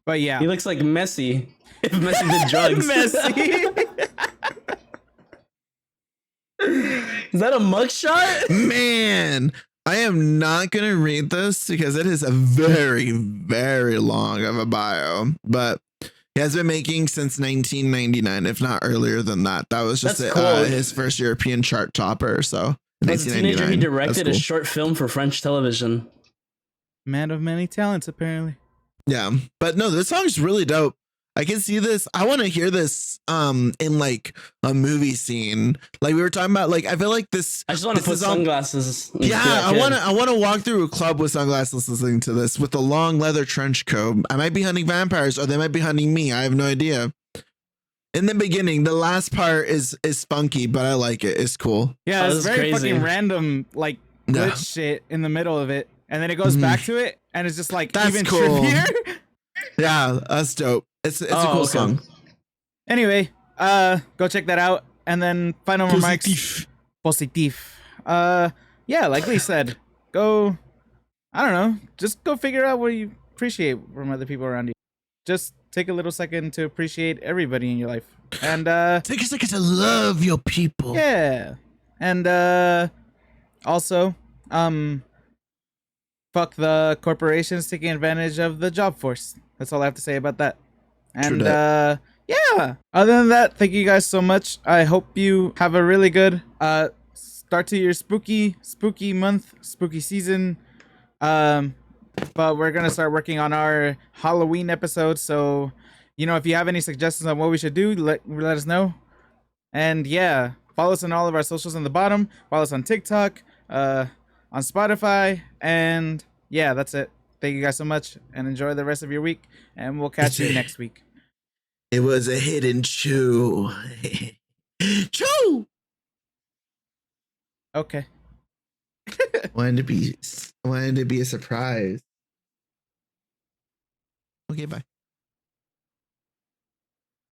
but yeah, he looks like Messi. If Messi did drugs. Messi. Is that a mugshot? Man, I am not going to read this because it is a very, very long of a bio, but he has been making since 1999, if not earlier than that. That was just his first European chart topper. So as a teenager, he directed a short film for French television. Man of many talents, apparently. Yeah, but no, this song's really dope. I can see this. I want to hear this in like a movie scene. Like we were talking about, like I feel like this. I just want to put sunglasses. Yeah, I want to walk through a club with sunglasses listening to this with a long leather trench coat. I might be hunting vampires, or they might be hunting me. I have no idea. In the beginning, the last part is funky, but I like it. It's cool. Yeah, it's very crazy. Fucking random, like glitch shit in the middle of it, and then it goes back to it, and it's just like that's even cool. Trippier. Yeah, that's dope. It's a cool song. Anyway, go check that out. And then final remarks. Positif. Yeah, like Lee said, go, I don't know, just go figure out what you appreciate from other people around you. Just take a little second to appreciate everybody in your life. And take a second to love your people. Yeah. And also, fuck the corporations taking advantage of the job force. That's all I have to say about that. And yeah, other than that, thank you guys so much. I hope you have a really good start to your spooky month, spooky season. but we're gonna start working on our Halloween episode. So, if you have any suggestions on what we should do, let us know. And yeah, follow us on all of our socials on the bottom. Follow us on TikTok, on Spotify, and yeah, that's it. Thank you guys so much, and enjoy the rest of your week. And we'll catch you next week. It was a hidden chew. Chew. Okay. wanted to be a surprise. Okay, bye.